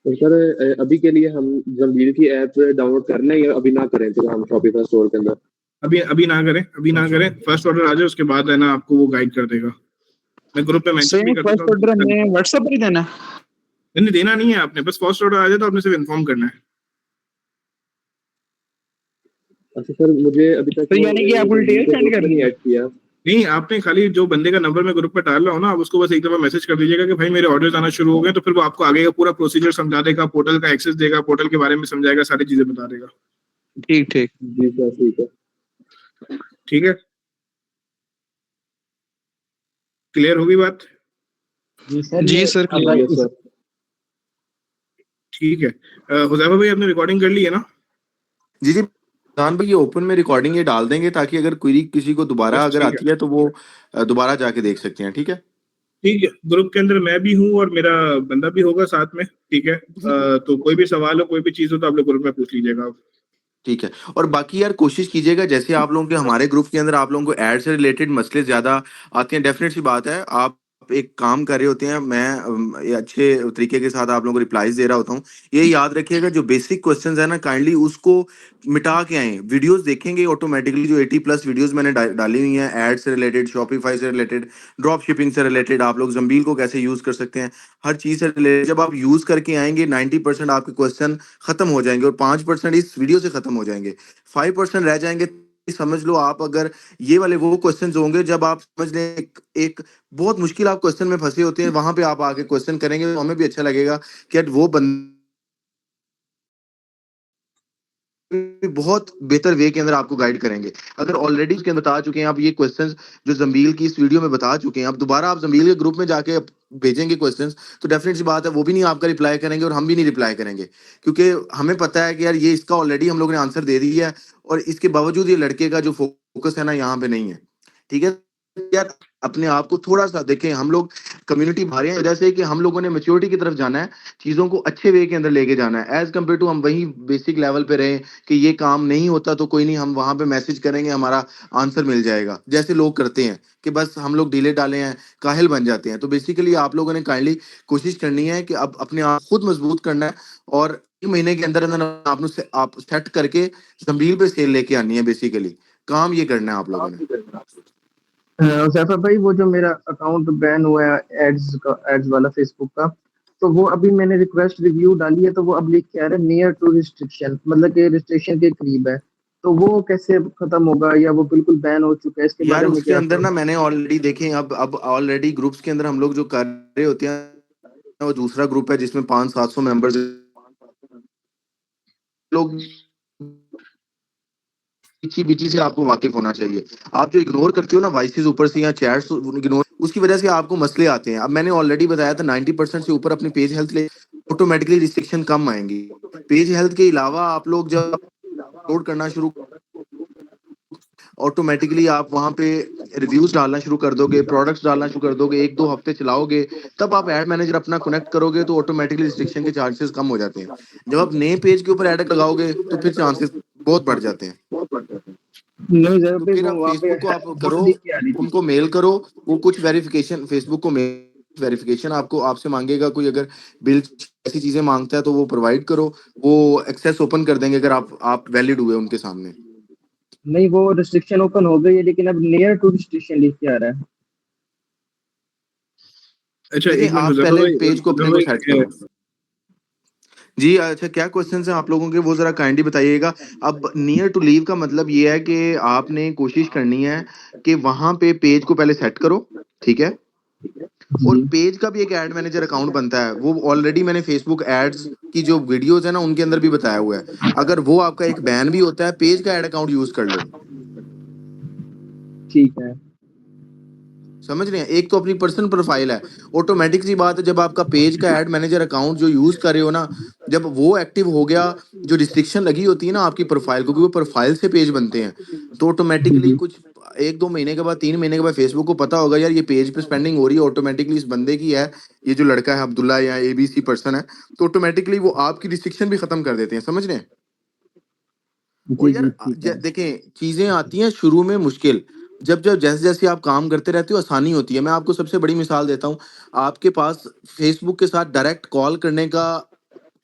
तो सर अभी के लिए हम जंबीर की ऐप डाउनलोड कर लें या अभी ना करें तो हम शॉपिफाई स्टोर के अंदर। अभी ना करें फर्स्ट ऑर्डर आ जाए उसके बाद है ना आपको वो गाइड कर देगा। मैं ग्रुप पे मेंशन भी कर देता फर्स्ट ऑर्डर हूँ। हमें व्हाट्सएप पर ही देना है? नहीं देना नहीं है आपने बस फर्स्ट ऑर्डर आ जाए तो आपने सिर्फ इन्फॉर्म करना है। अच्छा सर मुझे अभी तक तो यानी कि आपको डिटेल सेंड करनी है? ऐड किया नहीं आपने खाली जो बंदे का नंबर मैं ग्रुप पे डाल रहा हूँ ना आप उसको बस एक दफा मैसेज कर दीजिएगा कि भाई मेरे ऑर्डर्स आना शुरू हो गए तो फिर वो आपको आगे का पूरा प्रोसीजर समझा देगा पोर्टल का एक्सेस देगा पोर्टल के बारे में समझाएगा सारी चीजें बता देगा। ठीक ठीक जी सर ठीक है ठीक है क्लियर होगी बात? जी सर जी ये सर अगर यस इस सर। ठीक है हुजैफा भाई आपने रिकॉर्डिंग कर ली है ना? जी जी खान भाई ये ओपन में रिकॉर्डिंग ये डाल देंगे ताकि अगर क्वेरी किसी को दोबारा बस अगर ठीक है आती है तो वो दोबारा जाके देख सकते हैं। ठीक है ठीक है ग्रुप के अंदर मैं भी हूँ और मेरा बंदा भी होगा साथ में। ठीक है तो कोई भी सवाल हो कोई भी चीज हो तो आप लोग ग्रुप में पूछ लीजिएगा आप। ठीक है। और बाकी यार कोशिश कीजिएगा जैसे आप लोगों के हमारे ग्रुप के अंदर आप लोगों को एड से रिलेटेड मसले ज्यादा आते हैं डेफिनेट सी बात है आप एक काम कर रहे होते हैं मैं ये अच्छे तरीके के साथ आप लोगों को रिप्लाईज दे रहा होता हूँ। ये याद रखिएगा जो बेसिक क्वेश्चंस है ना काइंडली उसको मिटा के आए वीडियोस देखेंगे ऑटोमेटिकली जो 80+ वीडियोस मैंने डाली हुई हैं एड से रिलेटेड शॉपिफाई से रिलेटेड ड्रॉप शिपिंग से रिलेटेड आप लोग जंबील को कैसे यूज कर सकते हैं हर चीज से रिलेटेड जब आप यूज करके आएंगे 90% आपके क्वेश्चन खत्म हो जाएंगे और 5% इस वीडियो से खत्म हो जाएंगे 5% रह जाएंगे। समझ लो आप अगर ये वाले वो क्वेश्चंस होंगे जब आप समझ लें एक बहुत मुश्किल आप क्वेश्चन में फंसे होते हैं वहां पे आप आके क्वेश्चन करेंगे तो हमें भी अच्छा लगेगा कि यार वो बंदा बहुत बेहतर वे के अंदर आपको गाइड करेंगे। अगर ऑलरेडी उसके अंदर बता चुके हैं आप ये क्वेश्चंस जो जंबील की इस वीडियो में बता चुके हैं अब दोबारा आप जंबील के ग्रुप में जाके भेजेंगे क्वेश्चंस तो डेफिनेट सी बात है वो भी नहीं आपका रिप्लाई करेंगे और हम भी नहीं रिप्लाई करेंगे क्योंकि हमें पता है कि यार ये इसका ऑलरेडी हम लोगों ने आंसर दे दिया है और इसके बावजूद ये लड़के का जो फोकस है ना यहाँ पे नहीं है। ठीक है यार अपने आप को थोड़ा सा देखें, हम लोग कम्युनिटी बाहर हैं वजह से कि हम लोगों ने मैच्योरिटी की तरफ जाना है, चीजों को अच्छे वे के अंदर लेके जाना है, एज कम्पेयर टू हम वही बेसिक लेवल पे रहे कि ये काम नहीं होता तो कोई नहीं, हम वहां पे मैसेज करेंगे हमारा आंसर मिल जाएगा, जैसे लोग करते हैं कि बस हम लोग डिले डाले हैं, काहिल बन जाते हैं। तो बेसिकली आप लोगों ने काइंडली कोशिश करनी है कि अब अपने आप खुद मजबूत करना है और 1 महीने के अंदर अंदर आप सेट करके जमील पे सेल लेके आनी है। बेसिकली काम ये करना है आप लोगों ने। सैफर भाई, वो जो मेरा अकाउंट बैन हुआ है एड्स वाला फेसबुक का, तो वो अभी मैंने रिक्वेस्ट रिव्यू डाली है, तो वो अब लिख के आ रहा है नियर टू रिस्ट्रिक्शन, मतलब कि रिस्ट्रिक्शन के करीब है। तो वो कैसे खत्म होगा, या वो बिल्कुल बैन हो चुका है, इसके यार बारे में उसके क्या अंदर ना मैंने ऑलरेडी देखे, अब ऑलरेडी ग्रुप्स के अंदर हम लोग जो कर रहे होते हैं, वो दूसरा ग्रुप है जिसमें 500-700 मेंबर्स लोग, बीची बीची से आपको वाकिफ होना चाहिए। आप जो इग्नोर करते हो ना वॉइसेस ऊपर से या चैट्स इग्नोर, उसकी वजह से आपको मसले आते हैं। अब मैंने ऑलरेडी बताया था 90% से ऊपर अपनी पेज हेल्थ ले, ऑटोमेटिकली रिस्ट्रिक्शन कम आएंगी। पेज हेल्थ के अलावा आप लोग जब अपलोड करना शुरू, ऑटोमेटिकली आप वहां पे रिव्यूज डालना शुरू कर दोगे, प्रोडक्ट्स डालना शुरू कर दोगे, 1-2 हफ्ते चलाओगे, तब आप एड मैनेजर अपना कनेक्ट करोगे तो ऑटोमेटिकली रिस्ट्रिक्शन के चांसेस कम हो जाते हैं। जब आप नए पेज के ऊपर एड लगाओगे तो फिर चांसेस बहुत बढ़ जाते हैं। नहीं सर तो भाई, फिर वो आप वहाँ पे फेसबुक को आप बोर्ड करो, लिख के आ रही थी। उनको मेल करो, वो कुछ वेरिफिकेशन, फेसबुक को मेल वेरिफिकेशन आपको आपसे मांगेगा, कोई अगर बिल ऐसी चीजें मांगता है तो वो प्रोवाइड करो, वो एक्सेस ओपन कर देंगे अगर आप वैलिड हुए उनके सामने। नहीं, वो रिस्ट्रिक्शन ओपन हो गई है, लेकिन अब नियर टू रिस्ट्रिक्शन लिख के आ रहा है। अच्छा, देखें एक मिनट आप हुजैफा पहले भाई, पेज को अपने को सेट करो। जी अच्छा, क्या क्वेश्चन है आप लोगों के, वो जरा काइंडली बताइएगा। अब नियर टू लीव का मतलब ये है कि आपने कोशिश करनी है कि वहां पे पेज को पहले सेट करो, ठीक है। और जी। पेज का भी एक एड मैनेजर अकाउंट बनता है, वो ऑलरेडी मैंने फेसबुक एड्स की जो वीडियोस है ना उनके अंदर भी बताया हुआ है। अगर वो आपका एक बैन भी होता है, पेज का एड अकाउंट यूज कर लो। ठीक है। समझ रहे हैं, एक तो अपनी पर्सनल प्रोफाइल है, ऑटोमेटिक सी बात है जब आपका पेज का एड मैनेजर अकाउंट जो यूज कर रहे हो ना, जब वो एक्टिव हो गया, जो रिस्ट्रिक्शन लगी होती है ना आपकी प्रोफाइल को, क्योंकि वो प्रोफाइल से पेज बनते हैं, तो जी ऑटोमेटिकली जी। कुछ 1-2 महीने के बाद, 3 महीने के बाद फेसबुक को पता होगा यार ये पेज पे स्पेंडिंग हो रही है, ऑटोमेटिकली इस बंदे की है, ये जो लड़का है अब्दुल्ला या एबीसी पर्सन है, तो ऑटोमेटिकली वो आपकी रिस्ट्रिक्शन भी खत्म कर देते हैं। समझ रहे हैं। और जी यार जी, ठीक है। देखें चीजें आती हैं शुरू में मुश्किल, जब जब जैसे जैसे आप काम करते रहते हो आसानी होती है। मैं आपको सबसे बड़ी मिसाल देता हूँ, आपके पास फेसबुक के साथ डायरेक्ट कॉल करने का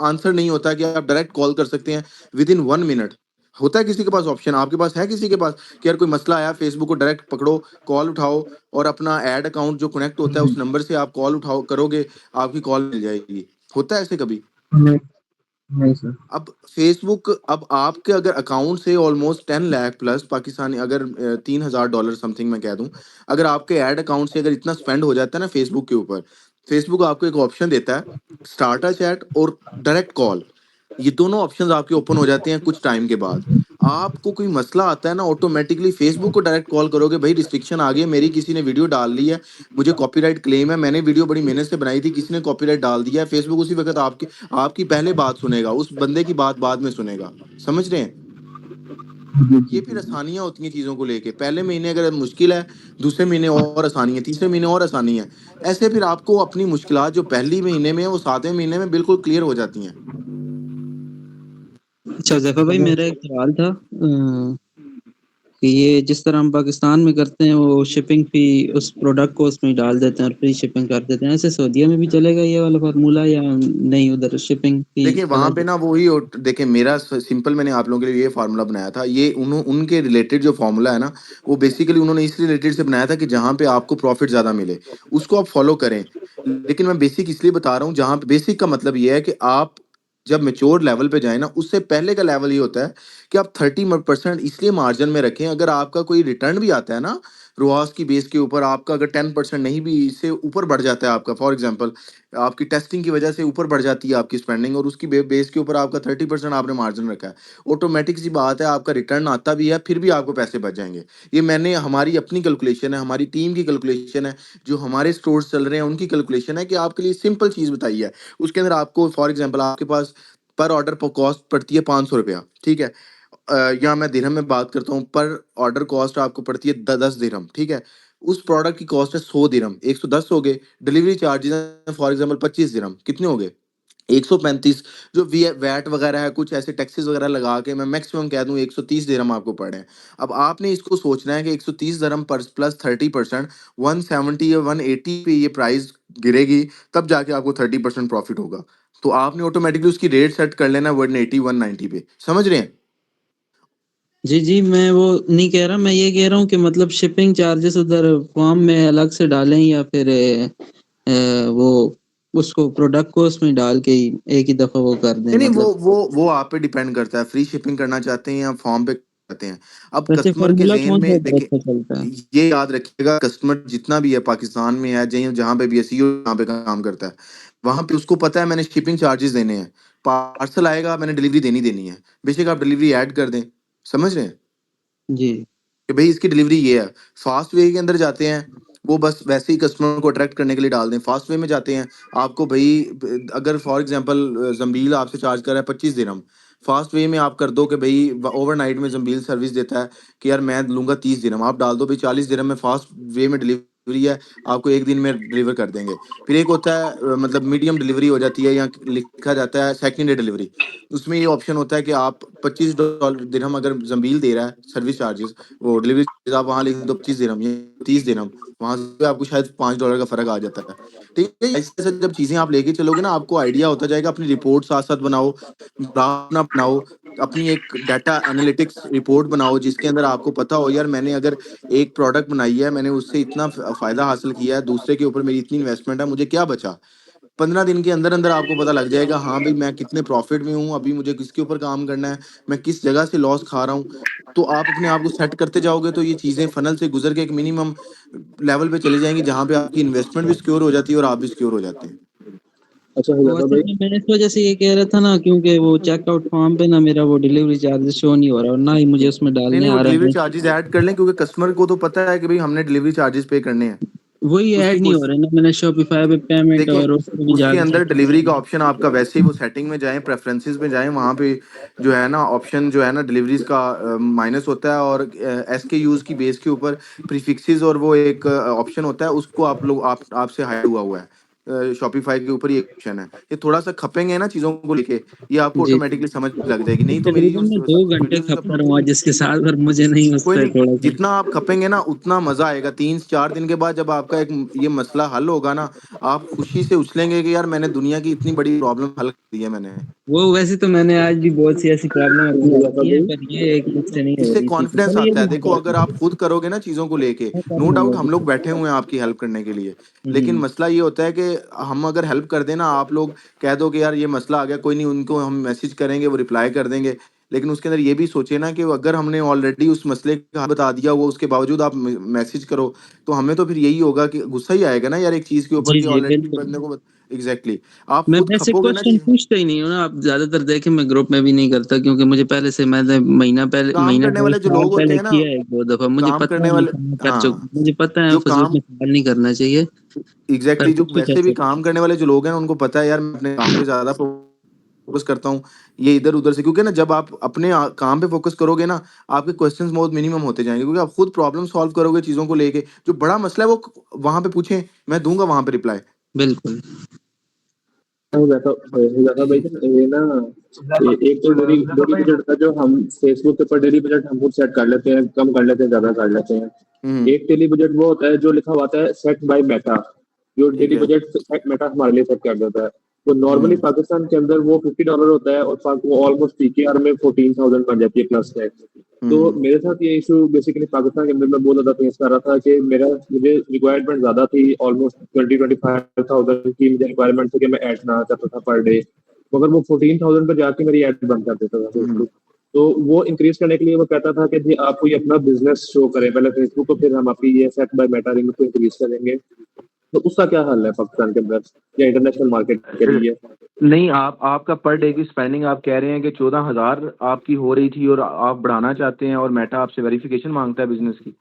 आंसर नहीं होता कि आप डायरेक्ट कॉल कर सकते हैं विद इन 1 मिनट। होता है किसी के पास ऑप्शन, आपके पास है किसी के पास कि यार कोई मसला आया, फेसबुक को डायरेक्ट पकड़ो, कॉल उठाओ और अपना एड अकाउंट जो कनेक्ट होता है नहीं उस नंबर से आप कॉल उठाओ करोगे, आपकी कॉल मिल जाएगी। होता है ऐसे कभी? नहीं नहीं सर। अब फेसबुक, अब आपके अगर अकाउंट से ऑलमोस्ट 10 लाख प्लस पाकिस्तानी, अगर $3,000 समथिंग मैं कह दूं, अगर आपके ऐड अकाउंट से अगर इतना स्पेंड हो जाता है ना फेसबुक के ऊपर, फेसबुक आपको एक ऑप्शन देता है, स्टार्टर चैट और डायरेक्ट कॉल, ये दोनों ऑप्शंस आपके ओपन हो जाते हैं कुछ टाइम के बाद। आपको कोई मसला आता है ना, ऑटोमेटिकली फेसबुक को डायरेक्ट कॉल करोगे, भाई रिस्ट्रिक्शन आ गई है, मेरी किसी ने वीडियो डाल ली है, मुझे कॉपीराइट क्लेम है, मैंने वीडियो बड़ी मेहनत से बनाई थी, किसी ने कॉपीराइट डाल दिया है, फेसबुक उसी वक्त आपकी आपकी पहले बात सुनेगा, उस बंदे की बात बाद में सुनेगा। समझ रहे हैं। जी जी ये जी फिर जी। आसानियां होती हैं चीजों को लेके, पहले महीने अगर मुश्किल है, दूसरे महीने और आसानी है, तीसरे महीने और आसानी है, ऐसे फिर आपको अपनी मुश्किलात जो पहली महीने में है वो 7वें महीने में बिल्कुल क्लियर हो जाती हैं। अच्छा जैफा भाई, चलो। मेरा एक सवाल था कि ये जिस तरह हम पाकिस्तान में करते हैं, वो शिपिंग फी उस प्रोडक्ट को उसमें डाल देते हैं और फ्री शिपिंग कर देते हैं, ऐसे सऊदीया में भी चलेगा ये वाला फार्मूला या नहीं, उधर शिपिंग फी देखिए वहां अलग पे है? ना वही देखिए मेरा सिंपल, मैंने आप लोगों के लिए ये फार्मूला बनाया था, ये उनके रिलेटेड जो फार्मूला है ना, वो बेसिकली उन्होंने इस रिलेटेड से बनाया था कि जहां पे आपको प्रॉफिट ज्यादा मिले उसको आप फॉलो करें। लेकिन मैं बेसिक इसलिए बता रहा हूँ, जहां पे बेसिक का मतलब ये है कि आप जब मेच्योर लेवल पे जाए ना, उससे पहले का लेवल ये होता है कि आप 30% इसलिए मार्जिन में रखें, अगर आपका कोई रिटर्न भी आता है ना रोआस की बेस के ऊपर, आपका अगर 10% नहीं भी इससे ऊपर बढ़ जाता है आपका, फॉर एग्जांपल आपकी टेस्टिंग की वजह से ऊपर बढ़ जाती है आपकी स्पेंडिंग, और उसकी बेस के ऊपर आपका 30% आपने मार्जिन रखा है, ऑटोमेटिक सी बात है आपका रिटर्न आता भी है, फिर भी आपको पैसे बच जाएंगे। ये मैंने, हमारी अपनी कैलकुलेशन है, हमारी टीम की कैलकुलेशन है, जो हमारे स्टोर्स चल रहे हैं उनकी कैलकुलेशन है कि आपके लिए सिंपल चीज बताई है। उसके अंदर आपको फॉर एग्जाम्पल आपके पास पर ऑर्डर पर कॉस्ट पड़ती है 500 रुपया, ठीक है। या मैं दिरहम में बात करता हूँ, पर ऑर्डर कॉस्ट आपको पड़ती है 10 दिरहम, ठीक है। उस प्रोडक्ट की कॉस्ट है 100 दिरहम, 110 हो गए, डिलीवरी चार्जेस हैं फॉर एग्जांपल 25 दिरहम, कितने हो गए? 135। जो वैट वगैरह है, कुछ ऐसे टैक्सेस वगैरह लगा के मैं मैक्सिमम कह दूं 130 दिरहम आपको पड़े हैं। अब आपने इसको सोचना है कि 130 दिरहम पर प्लस 30%, 170 या 180 पे ये प्राइस गिरेगी, तब जाके आपको 30% प्रॉफिट होगा। तो आपने ऑटोमेटिकली उसकी रेट सेट कर लेना 180 190 पे, समझ रहे हैं? जी जी, मैं वो नहीं कह रहा, मैं ये कह रहा हूँ कि मतलब शिपिंग चार्जेस उधर फॉर्म में अलग से डालें या फिर वो उसको प्रोडक्ट को उसमें डाल के ही एक ही दफा वो कर दें, नहीं नहीं, मतलब वो आप पे डिपेंड करता है, फ्री शिपिंग करना चाहते हैं या फॉर्म पे करते हैं। अब वैसे कस्टमर के फार्मूला जेन कौन सा में उधर देखिए, अच्छा चलता है? ये याद रखिएगा, कस्टमर जितना भी है पाकिस्तान में है, जहाँ जहाँ पे भी है, सीईओ जहाँ पे काम करता है, वहां पे उसको पता है मैंने शिपिंग चार्जेस देने हैं, पार्सल आएगा मैंने डिलीवरी देनी है, बेशक आप डिलीवरी ऐड कर दें, समझ रहे हैं जी कि भाई इसकी डिलीवरी ये है। फास्ट वे के अंदर जाते हैं, वो बस वैसे ही कस्टमर को अट्रैक्ट करने के लिए डाल दें। फास्ट वे में जाते हैं, आपको भाई अगर फॉर एग्जांपल जंबील आपसे चार्ज कर रहा है 25 दिरहम, फास्ट वे में आप कर दो कि भाई ओवरनाइट में जंबील सर्विस देता है कि यार मैं लूंगा 30 दिरहम, आप डाल दो भाई 40 दिरहम में फास्ट वे में डिलीवरी है, आपको एक दिन में डिलीवर कर देंगे। फिर एक होता है मतलब मीडियम डिलीवरी हो जाती है, या लिखा जाता है सेकंड डे डिलीवरी, उसमें ये ऑप्शन होता है कि आप $25 दिरहम अगर जंबील दे रहा है सर्विस चार्जेस, वो डिलीवरी चार्जेस आप वहाँ लिख दो 25 दिरहम या 30 दिरहम, वहां से आपको शायद $5 का फर्क आ जाता है। ठीक है, इस तरह से जब चीजें आप लेके चलोगे ना, आपको आइडिया होता जाएगा। अपनी रिपोर्ट साथ साथ बनाओ, ग्राफ ना बनाओ, अपनी एक डाटा एनालिटिक्स रिपोर्ट बनाओ जिसके अंदर आपको पता हो यार मैंने अगर एक प्रोडक्ट बनाई है, मैंने उससे इतना फायदा हासिल किया है, दूसरे के ऊपर मेरी इतनी इन्वेस्टमेंट है, मुझे क्या बचा। 15 दिन के अंदर अंदर आपको पता लग जाएगा, हाँ भाई मैं कितने प्रॉफिट में हूँ, अभी मुझे किसके ऊपर काम करना है, मैं किस जगह से लॉस खा रहा हूँ। तो आप अपने आप को सेट करते जाओगे तो ये चीजें फनल से गुजर के एक मिनिमम लेवल पे चली जाएंगी, जहाँ पे आपकी इन्वेस्टमेंट भी सिक्योर हो जाती है और आप भी सिक्योर हो जाते हैं। अच्छा वो हुजैफा असल भाई, में मैं इस वजह से ये कह रहा था ना, क्योंकि वो चेकआउट फॉर्म पे ना मेरा वो डिलीवरी चार्जेस शो नहीं हो रहा और ना ही मुझे उसमें नहीं डालने नहीं, वो आ रहा डिलीवरी है। चार्जेस ऐड कर लें, क्योंकि कस्टमर को तो पता है कि भाई हमने डिलीवरी चार्जेस पे करने हैं। वही उसकी ऐड नहीं हो कोई रहा है ना, मैंने शॉपिफाई पे पेमेंट देखें, और उसको भी उसके जाके अंदर चेक डिलीवरी का किया। ऑप्शन आपका वैसे ही, वो सेटिंग में जाएं, प्रेफरेंसेस में जाएं, वहाँ पे जो है ना ऑप्शन जो है ना डिलीवरीज का माइनस होता है, और एस के यूज की बेस के ऊपर प्रीफिक्सेस और वो एक ऑप्शन होता है, उसको आप लोग आपसे हाइड हुआ है। शॉपिफाई के ऊपर ये ऑप्शन है, ये थोड़ा सा खपेंगे ना चीजों को लेके, ये आपको जी ऑटोमेटिकली समझ लग जाएगी। नहीं तो मेरी जो तकरीबन मैं 2 घंटे वीडियो से खप रहा हूँ आज इसके साथ, पर मुझे नहीं उस कोई पर नहीं, थोड़ा सा। जितना आप खपेंगे ना उतना मजा आएगा। 3 4 दिन के बाद जब आपका एक ये मसला हल होगा ना, आप खुशी से उछलेंगे कि यार मैंने दुनिया की इतनी बड़ी प्रॉब्लम हल कर दी है मैंने। वो वैसे तो मैंने आज भी बहुत सी ऐसी प्रॉब्लम अपनी हल हुजैफा की है, भाई, पर ये एक मुझसे नहीं हो इससे रही थी, तो कॉन्फिडेंस चलो ये आता भी है। हो देखो अगर आप जाएगा। खुद करोगे ना चीजों को लेके, मैं कर नो लूंगा डाउट हम अभी। लोग बैठे हुए हैं आपकी हेल्प करने के लिए, लेकिन हम्म, मसला ये होता है कि हम अगर हेल्प कर देना, आप लोग कह दो कि यार ये मसला आ गया, कोई नहीं, उनको हम मैसेज करेंगे, वो रिप्लाई कर देंगे, लेकिन उसके अंदर ये भी सोचे ना कि अगर हमने ऑलरेडी उस मसले का हल बता दिया हुआ, उसके बावजूद आप मैसेज करो, तो हमें तो फिर यही होगा कि गुस्सा ही आएगा ना यार एक चीज के ऊपर जी कि जी ऑलरेडी बिल्कुल। बंदे को एग्जैक्टली आप मैं खुद वैसे खपोगे ना क्वेश्चन चीजें। पूछता ही नहीं हूँ ना, आप ज्यादातर देखें मैं ग्रुप में भी नहीं करता, क्योंकि मुझे पहले से, मैंने काम महीना करने डेढ़ वाले जो साल लोग होते पहले हैं ना, किया है 2 दफा, मुझे काम पता करने है मैं वाले, कहाँ कर हाँ, चुका, मुझे पता है जो फजूल काम में सवाल नहीं करना चाहिए, पर एग्जैक्टली जो कुछ कुछ वैसे भी ऐसे। काम करने वाले जो लोग हैं उनको पता है यार मैं अपने काम पे ज्यादा फोकस करता हूँ, ये इधर उधर से, क्योंकि ना जब आप अपने काम पे फोकस करोगे ना, आपके क्वेश्चंस बहुत मिनिमम होते जाएंगे, क्योंकि आप खुद प्रॉब्लम सॉल्व करोगे चीजों को लेके। जो बड़ा मसला है वो वहां पे पूछें, मैं दूंगा वहां पे रिप्लाई। बिल्कुल। हुजैफा भाई, ये ना एक तो डेली हुजैफा डेली भाई, बजट का जो हम फेसबुक के ऊपर डेली बजट हम खुद सेट कर लेते हैं, कम कर लेते हैं, ज्यादा कर लेते हैं। हम्म। एक डेली बजट वो होता है जो लिखा हुआ आता है सेट बाय मेटा, जो ठीक डेली है। बजट मेटा हमारे लिए सेट कर देता है। तो नॉर्मली हम्म। पाकिस्तान के अंदर वो $50 होता है, और वो ऑलमोस्ट पीकेआर में 14,000 बन जाती है प्लस टैक्स। तो हम्म। मेरे साथ ये इशू बेसिकली पाकिस्तान के अंदर मैं बहुत ज्यादा फेस कर रहा था कि मुझे रिक्वायरमेंट ज्यादा थी, ऑलमोस्ट 20-25,000 की मुझे रिक्वायरमेंट थी कि मैं ऐड बनाना चाहता था पर डे, मगर वो 14,000 पर जाके मेरी ऐड बंद कर देता था हम्म। फेसबुक। तो वो इंक्रीज करने के लिए वो कहता था कि जी आप कोई अपना बिजनेस शो करें पहले फेसबुक को, फिर हम आपकी ये सेट बाय मेटा रिंग को इंक्रीज करेंगे। तो उसका क्या हाल है पाकिस्तान के अंदर या इंटरनेशनल मार्केट के लिए? नहीं, आप आपका पर डे की स्पेंडिंग आप कह रहे हैं कि 14,000 आपकी हो रही थी और आप बढ़ाना चाहते हैं, और मेटा आपसे वेरिफिकेशन मांगता है बिजनेस की।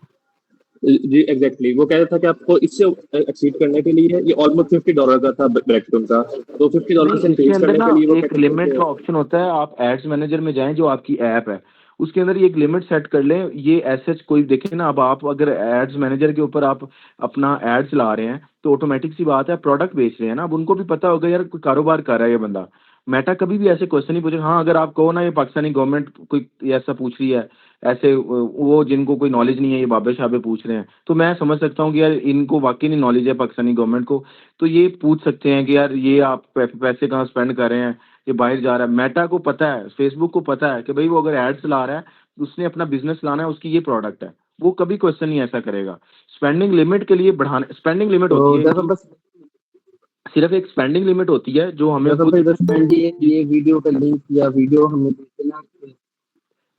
जी एग्जैक्टली, वो कह रहा था कि आपको इससे एक्सीड करने के लिए ये ऑलमोस्ट $50 का था ब्रैकेट उनका, तो $50 नहीं, से इसके इंक्रीज अंदर करने ना के लिए वो एक कहते थे लिमिट कि का ऑप्शन होता है, आप एड्स मैनेजर में जाएं जो आपकी ऐप है, उसके अंदर ये एक लिमिट सेट कर लें। ये ऐसे कोई देखे ना, अब आप अगर एड्स मैनेजर के ऊपर आप अपना एड चला रहे हैं तो ऑटोमेटिक सी बात है, प्रोडक्ट बेच रहे हैं ना, अब उनको भी पता होगा यार कोई कारोबार कर रहा है ये बंदा। मेटा कभी भी ऐसे क्वेश्चन नहीं पूछे। हाँ, अगर आप कहो ना ये पाकिस्तानी गवर्नमेंट कोई ऐसा पूछ रही है, ऐसे वो जिनको कोई नॉलेज नहीं है, ये बाबे शाबे पूछ रहे हैं, तो मैं समझ सकता हूँ कि यार इनको वाकई नहीं नॉलेज है पाकिस्तानी गवर्नमेंट को, तो ये पूछ सकते हैं कि यार ये आप पैसे कहाँ स्पेंड कर रहे हैं, ये बाहर जा रहा है। मेटा को पता है, फेसबुक को पता है कि भाई वो अगर एड चला रहा है, उसने अपना बिजनेस चलाना है, उसकी ये प्रोडक्ट है, वो कभी क्वेश्चन नहीं ऐसा करेगा। स्पेंडिंग लिमिट के लिए बढ़ाने, स्पेंडिंग लिमिट तो होती है जैसा इनकी, बस सिर्फ एक स्पेंडिंग लिमिट होती है जो हमें जैसा खुद। भाई बस ये वीडियो का लिंक या वीडियो हमें भेजना।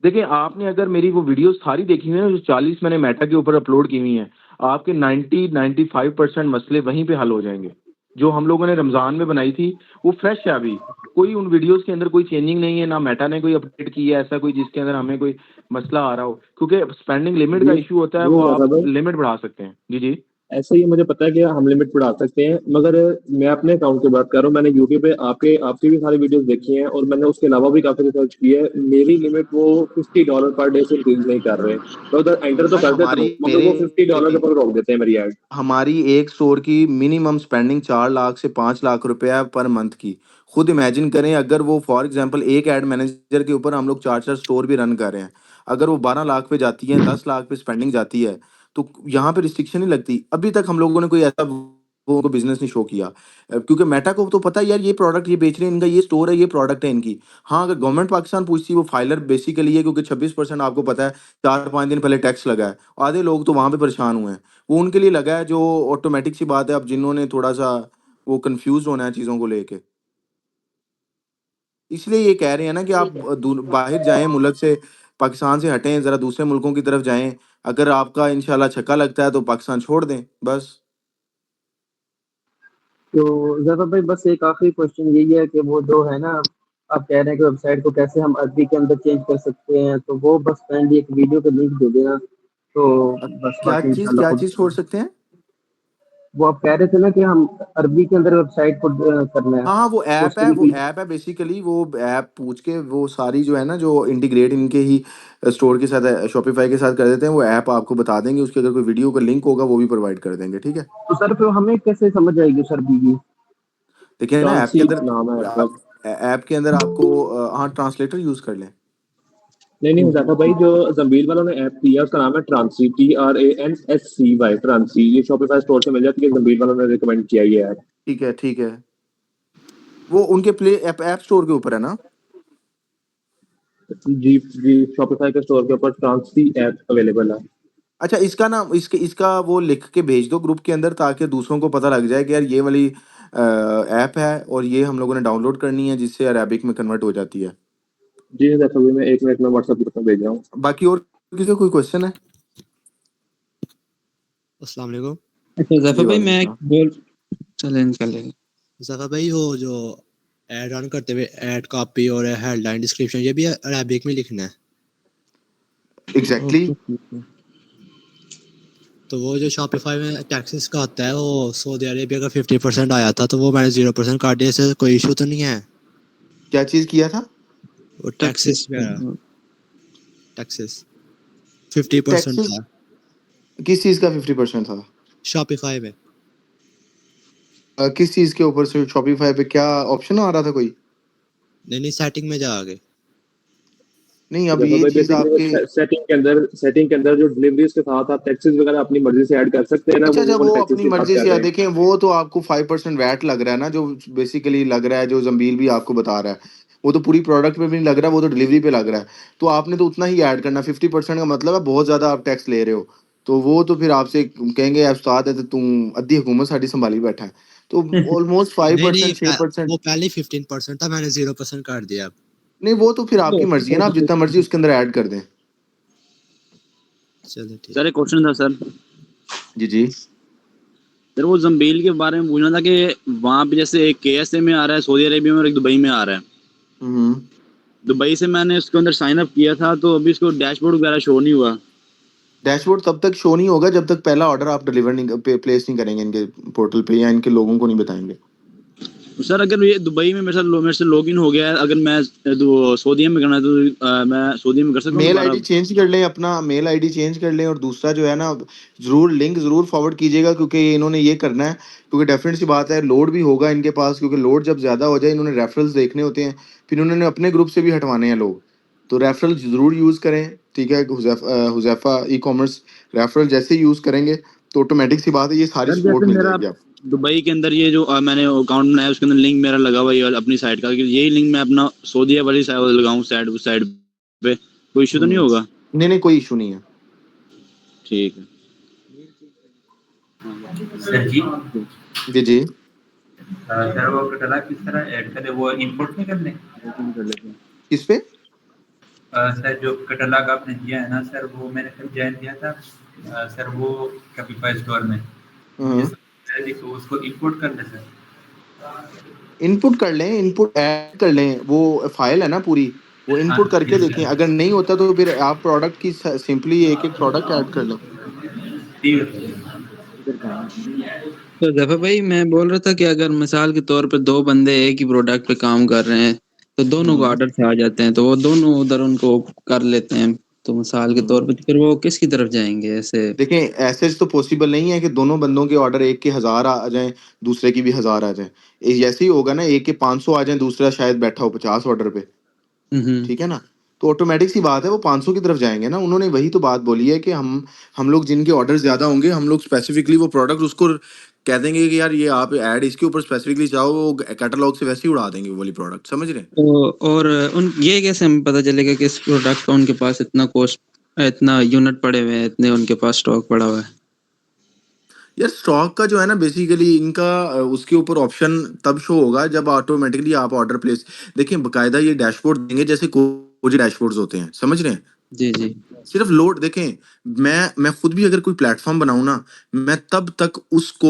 देखिए, आपने अगर मेरी वो वीडियोस सारी देखी हुई है, जो 40 मैंने मेटा के ऊपर अपलोड की हुई हैं, आपके 95% मसले वहीं पे हल हो जाएंगे। जो हम लोगों ने रमज़ान में बनाई थी वो फ्रेश है अभी, कोई उन वीडियोस के अंदर कोई चेंजिंग नहीं है, ना मेटा ने कोई अपडेट की है ऐसा कोई जिसके अंदर हमें कोई मसला आ रहा हो, क्योंकि स्पेंडिंग लिमिट का जी इशू होता है, जी वो दादा आप भाई, लिमिट बढ़ा सकते हैं। जी जी। ऐसे ही मुझे पता है कि हम लिमिट बढ़ा सकते हैं, मगर मैं अपने अकाउंट की बात कर रहा हूँ। मैंने यूट्यूब पे आपकी भी सारी वीडियोस देखी हैं और मैंने उसके अलावा भी काफी रिसर्च की है। मेरी लिमिट वो $50 पर डे से इंक्रीज नहीं कर रहे। मैं उधर एंटर तो सर कर देता हूँ, हमारी मगर मेरे वो $50 के ऊपर रोक देते हैं मेरी ऐड। हमारी एक स्टोर की मिनिमम स्पेंडिंग 4 लाख से 5 लाख रुपया पर मंथ की। खुद इमेजिन करें, अगर वो फॉर एग्जांपल एक एड मैनेजर के ऊपर हम लोग 4-4 स्टोर भी रन कर रहे हैं। अगर वो 12 लाख पे जाती है, 10 लाख पे स्पेंडिंग जाती है, तो यहाँ पे रिस्ट्रिक्शन नहीं लगती। अभी तक हम लोगों ने कोई ऐसा वो बिज़नेस नहीं शो किया। क्योंकि मेटा को तो पता है यार ये प्रोडक्ट ये बेच रहे हैं, इनका ये स्टोर है, ये प्रोडक्ट है इनकी। हाँ, अगर गवर्नमेंट पाकिस्तान पूछती है, वो फाइलर बेसिकली है, क्योंकि 26% आपको पता है 4-5 दिन पहले टैक्स लगा है। आधे लोग तो वहाँ पे परेशान हुए हैं। वो उनके लिए लगा है, जो ऑटोमेटिक सी बात है, अब जिन्होंने थोड़ा-सा वो कन्फ्यूज़ होना है चीज़ों को लेके। इसलिए ये कह रहे हैं ना कि आप बाहर जाएँ मुल्क से, पाकिस्तान से हटें, ज़रा दूसरे मुल्कों की तरफ जाएँ। अगर आपका इंशाल्लाह छक्का लगता है तो पाकिस्तान छोड़ दें, बस। तो ज़्यादा भाई बस एक आखिरी क्वेश्चन यही है कि वो जो है ना, आप कह रहे हैं कि वेबसाइट को कैसे हम अरबी के अंदर चेंज कर सकते हैं, तो वो बस काइंडली एक वीडियो का लिंक दे देना, तो बस बाकी इंशाल्लाह क्या खुद। चीज़ छोड़ सकते हैं? वो आप कह रहे थे ना कि हम अरबी के अंदर वेबसाइट को करना है, हाँ, हाँ, तो उसके लिए वो कोई। ऐप है बेसिकली, वो ऐप पूछ के वो सारी जो है ना, जो इंटीग्रेट इनके ही स्टोर के साथ शॉपिफ़ाई के साथ कर देते हैं, वो ऐप आपको बता देंगे, उसके अगर कोई वीडियो का लिंक होगा वो भी प्रोवाइड कर देंगे, ठीक है? तो सर फिर हमें कैसे समझ आएगी उस अरबी की? देखिए ना, ऐप के ट्रांसी अंदर नाम है ऐप। ऐप के अंदर आपको हाँ, ट्रांसलेटर यूज़ कर लें। नहीं हुजैफा भाई, जो जंबील वालों ने ऐप दिया उसका नाम है ट्रांसी, TRANSCY, ट्रांसी। ये शॉपिफाई स्टोर से मिल जाती है, जंबील वालों ने रिकमेंड किया ये ऐप। ठीक है, ठीक है। वो उनके प्ले ऐप स्टोर के ऊपर है ना? जी जी, शॉपिफाई के स्टोर के ऊपर ट्रांसी ऐप अवेलेबल है। अच्छा, इसका ना इसका वो लिख के भेज दो ग्रुप के अंदर, ताकि दूसरों को पता लग जाए कि यार ये वाली ऐप है और ये हम लोगों ने डाउनलोड करनी है, जिससे अरेबिक में कन्वर्ट हो जाती है। जी हुजैफा भाई, मैं 1 मिनट में व्हाट्सएप ग्रुप में भेज रहा हूँ। बाकी और किसी का कोई क्वेश्चन है? अस्सलाम वालेकुम। अच्छा जफर जी, भाई वालेकुम मैं सलाम। बोल चलें चलें। ज़फ़र भाई वो जो ऐड रन करते हुए ऐड कॉपी और हेडलाइन डिस्क्रिप्शन ये भी अरेबिक में लिखना है? एग्जैक्टली। ओके ठीक है। तो वो जो शॉपिफाई में टैक्सेस का होता है, वो सऊदी अरेबिया का 50% आया था, तो वो मैंने 0% काट दिया, इससे कोई इशू तो नहीं है? क्या चीज़ किया था? वो टैक्सेस टैक्सेस वगैरह, टैक्सेस 50% टैक्सेस था किस चीज़ का 50% था? शॉपिफाई में। किस चीज़ के ऊपर से? शॉपिफ़ाई पे क्या ऑप्शन आ रहा था कोई? नहीं सेटिंग में जा आगे। नहीं, अब हुजैफा ये भाई, चीज़ आपके बेसिकली सेटिंग के अंदर जो डिलीवरीज के साथ आप टैक्सेस वगैरह अपनी मर्जी से ऐड कर सकते हैं ना, अच्छा, वो वाले वो टैक्सेस अपनी की बात मर्ज़ी कर से रहे हैं। देखें, वो तो आपको 5% वैट लग रहा है ना, जो बेसिकली लग रहा है, जो ज़ंबील भी आपको बता रहा है। वो तो पूरी प्रोडक्ट पे भी नहीं लग रहा है, वो तो डिलीवरी पे लग रहा है। तो आपने तो उतना ही ऐड करना, 50% का मतलब है बहुत ज़्यादा आप टैक्स ले रहे हो। तो वो तो फिर आपसे कहेंगे, यार उस्ताद है तो तू अद्धी हुकूमत साडी सँभाली बैठा है। तो ऑलमोस्ट नहीं 5% 6%। वो पहले 15% था, मैंने 0% काट दिया अब। नहीं, वो तो फिर आपकी मर्ज़ी है ना, आप जितना मर्ज़ी उसके अंदर ऐड कर दें। चलो ठीक। सर एक क्वेश्चन था सर। जी, जी। सर वो जंबील के बारे में पूछना था कि वहाँ पे जैसे एक KSA में आ रहा है सऊदी अरेबिया में और एक दुबई में आ रहा है। हुँ। दुबई से मैंने उसके अंदर साइन अप किया था, तो अभी उसको डैशबोर्ड वगैरह शो नहीं हुआ। डैशबोर्ड तब तक शो नहीं होगा जब तक पहला ऑर्डर आप डिलीवर नहीं प्लेस नहीं करेंगे इनके पोर्टल पे, या इनके लोगों को नहीं बताएँगे। सर अगर ये दुबई में मेरे से लॉगिन हो गया है, अगर मैं सऊदी में करना है तो मैं सऊदी में कर सकता हूँ मेल दोबारा? आईडी चेंज कर लें, अपना मेल आईडी चेंज कर लें, और दूसरा जो है ना, जरूर लिंक जरूर फॉरवर्ड कीजिएगा, क्योंकि इन्होंने ये करना है, क्योंकि डेफिनेट सी बात है लोड भी होगा इनके पास, क्योंकि लोड जब ज्यादा हो जाए इन्होंने रेफरल्स देखने होते हैं, फिर उन्होंने अपने ग्रुप से भी हटवाने हैं लोग, तो रेफरल जरूर यूज करें। ठीक है, हुजैफा ई कॉमर्स रेफरल जैसे यूज करेंगे तो ऑटोमेटिक सी बात है ये सारी सर सपोर्ट जैसे मिल मेरा जाएगी आपको। दुबई के अंदर ये जो मैंने अकाउंट बनाया उसके अंदर लिंक मेरा लगा हुआ है अपनी साइट का, कि यही लिंक मैं अपना सऊदी वाली साइड लगाऊं साइड साइड पे, कोई इशू तो नहीं होगा? नहीं नहीं, कोई इशू नहीं है। ठीक है सर जी जी जी, सर वो कटला किस तरह ऐड करें, वो इंपोर्ट नहीं करने? किस पे? सर जो कटला का आपने दिया है ना सर, वो मैंने कल ज्वाइन किया था सर, वो कैपिफाई स्टोर में मुझे समझ नहीं तो उसको इंपोर्ट कर ले सर। इनपुट कर लें, इनपुट ऐड कर लें, वो फाइल है ना पूरी, वो हाँ इनपुट करके ठीक देखें, है अगर नहीं होता तो फिर आप प्रोडक्ट की सिंपली एक एक प्रोडक्ट ऐड कर लें। ठीक है। तो जफर भाई मैं बोल रहा था कि अगर मिसाल के तौर पे दो बंदे एक ही प्रोडक्ट पे काम कर रहे हैं तो दोनों को ऑर्डर से आ जाते हैं, तो वो दोनों उधर उनको कर लेते हैं, तो मिसाल के तौर पे तो फिर वो किसकी तरफ जाएंगे ऐसे? देखें, ऐसे तो पॉसिबल नहीं है कि दोनों बंदों के ऑर्डर एक के 1000 आ जाएं, दूसरे की भी 1000 आ जाएं। ऐसे ही होगा ना, एक के 500 आ जाएं, दूसरा शायद बैठा हो 50 ऑर्डर पे। ठीक है ना, तो ऑटोमेटिक सी बात है वो 500 की तरफ जाएंगे ना। उन्होंने वही तो बात बोली है कि हम लोग जिनके ऑर्डर ज्यादा होंगे, हम लोग स्पेसिफिकली वो प्रोडक्ट उसको कह देंगे कि यार ये आप ऐड इसके ऊपर स्पेसिफिकली चाहो, वो कैटलॉग से वैसे ही उड़ा देंगे वो वाली प्रोडक्ट, समझ रहे हैं? तो और उन ये कैसे हमें पता चलेगा कि इस प्रोडक्ट का उनके पास इतना कॉस्ट, इतना यूनिट पड़े हुए हैं, इतने उनके पास स्टॉक पड़ा हुआ है? यार स्टॉक का जो है ना, बेसिकली इनका उसके ऊपर ऑप्शन तब शो होगा जब ऑटोमेटिकली आप ऑर्डर प्लेस, देखिए बकायदा ये डैशबोर्ड देंगे, जैसे कोई डैशबोर्ड्स होते हैं, समझ रहे हैं? जी जी सिर्फ लोड देखें, मैं खुद भी अगर कोई प्लेटफॉर्म बनाऊं ना, मैं तब तक उसको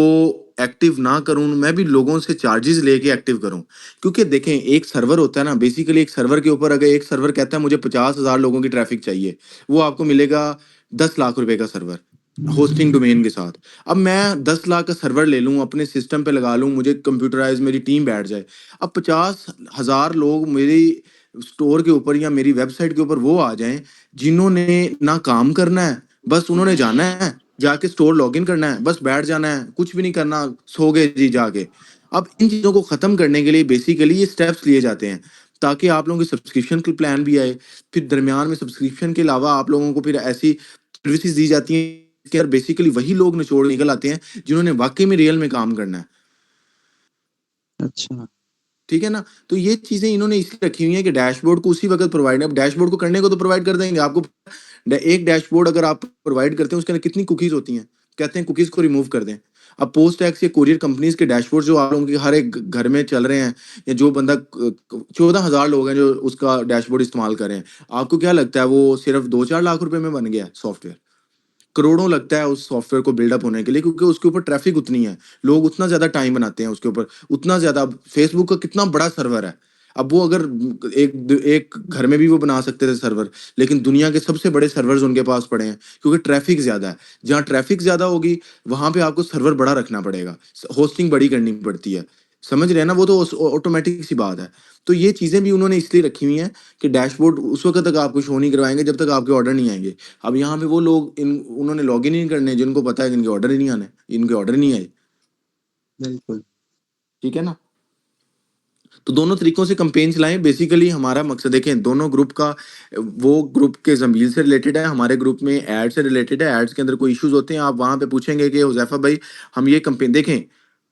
एक्टिव ना करूं, मैं भी लोगों से चार्जेस लेके एक्टिव करूं, क्योंकि देखें एक सर्वर होता है ना, बेसिकली एक सर्वर के ऊपर अगर एक सर्वर कहता है मुझे 50,000 लोगों की ट्रैफिक चाहिए, वो आपको मिलेगा 10 लाख रुपए का सर्वर होस्टिंग डोमेन के साथ। अब मैं 10 लाख का सर्वर ले लूं, अपने सिस्टम पे लगा लूं, मुझे कंप्यूटराइज मेरी टीम बैठ जाए, अब 50,000 लोग मेरी स्टोर के ऊपर या मेरी वेबसाइट के ऊपर वो आ जाएं जिन्होंने ना काम करना है, बस उन्होंने जाना है, जाके स्टोर लॉगिन करना है, बस बैठ जाना है, कुछ भी नहीं करना, सो गए जी जाके। अब इन चीजों को खत्म करने के लिए बेसिकली ये स्टेप्स लिए जाते हैं, ताकि आप लोगों की सब्सक्रिप्शन के प्लान भी आए, फिर दरमियान में सब्सक्रिप्शन के अलावा आप लोगों को फिर ऐसी सर्विसेज दी जाती हैं कि यार बेसिकली वही लोग निचोड़ निकल आते हैं जिन्होंने वाकई में रियल में काम करना है। अच्छा ठीक है ना, तो ये चीजें इन्होंने इसलिए रखी हुई है कि डैशबोर्ड को उसी वक्त प्रोवाइड, अब डैशबोर्ड को करने को तो प्रोवाइड कर देंगे आपको, एक डैशबोर्ड अगर आप प्रोवाइड करते हैं उसके अंदर कितनी कुकीज होती हैं, कहते हैं कुकीज को रिमूव कर दें। अब पोस्ट टैक्स या कोरियर कंपनीज के डैशबोर्ड जो आप लोगों के हर एक घर में चल रहे हैं, या जो बंदा 14,000 लोग हैं जो उसका डैशबोर्ड इस्तेमाल कर रहे हैं, आपको क्या लगता है वो सिर्फ 2-4 लाख रुपए में बन गया सॉफ्टवेयर? करोड़ों लगता है उस सॉफ्टवेयर को बिल्डअप होने के लिए, क्योंकि उसके ऊपर ट्रैफिक उतनी है, लोग उतना ज्यादा टाइम बनाते हैं उसके ऊपर, उतना ज्यादा। फेसबुक का कितना बड़ा सर्वर है, अब वो अगर एक घर में भी वो बना सकते थे सर्वर, लेकिन दुनिया के सबसे बड़े सर्वर्स उनके पास पड़े हैं, क्योंकि ट्रैफिक ज्यादा है। जहाँ ट्रैफिक ज्यादा होगी वहां पे आपको सर्वर बड़ा रखना पड़ेगा, होस्टिंग बड़ी करनी पड़ती है, समझ रहे हैं ना, वो तो ऑटोमेटिक सी बात है। तो ये चीजें भी उन्होंने इसलिए रखी हुई हैं कि डैशबोर्ड उस वक्त तक आपको शो नहीं करवाएंगे जब तक आपके ऑर्डर नहीं आएंगे। अब यहाँ पे वो लोग उन्होंने लॉग इन ही नहीं करने जिनको पता है कि इनके ऑर्डर ही नहीं आने, इनके ऑर्डर नहीं आए। बिल्कुल ठीक है ना, तो दोनों तरीकों से कंपेन चलाएं। बेसिकली हमारा मकसद देखें, दोनों ग्रुप का, वो ग्रुप के जमील से रिलेटेड है, हमारे ग्रुप में एड से रिलेटेड है। एड्स के अंदर कोई इश्यूज होते हैं आप वहां पे पूछेंगे कि हुजैफा भाई हम ये कंपेन देखें।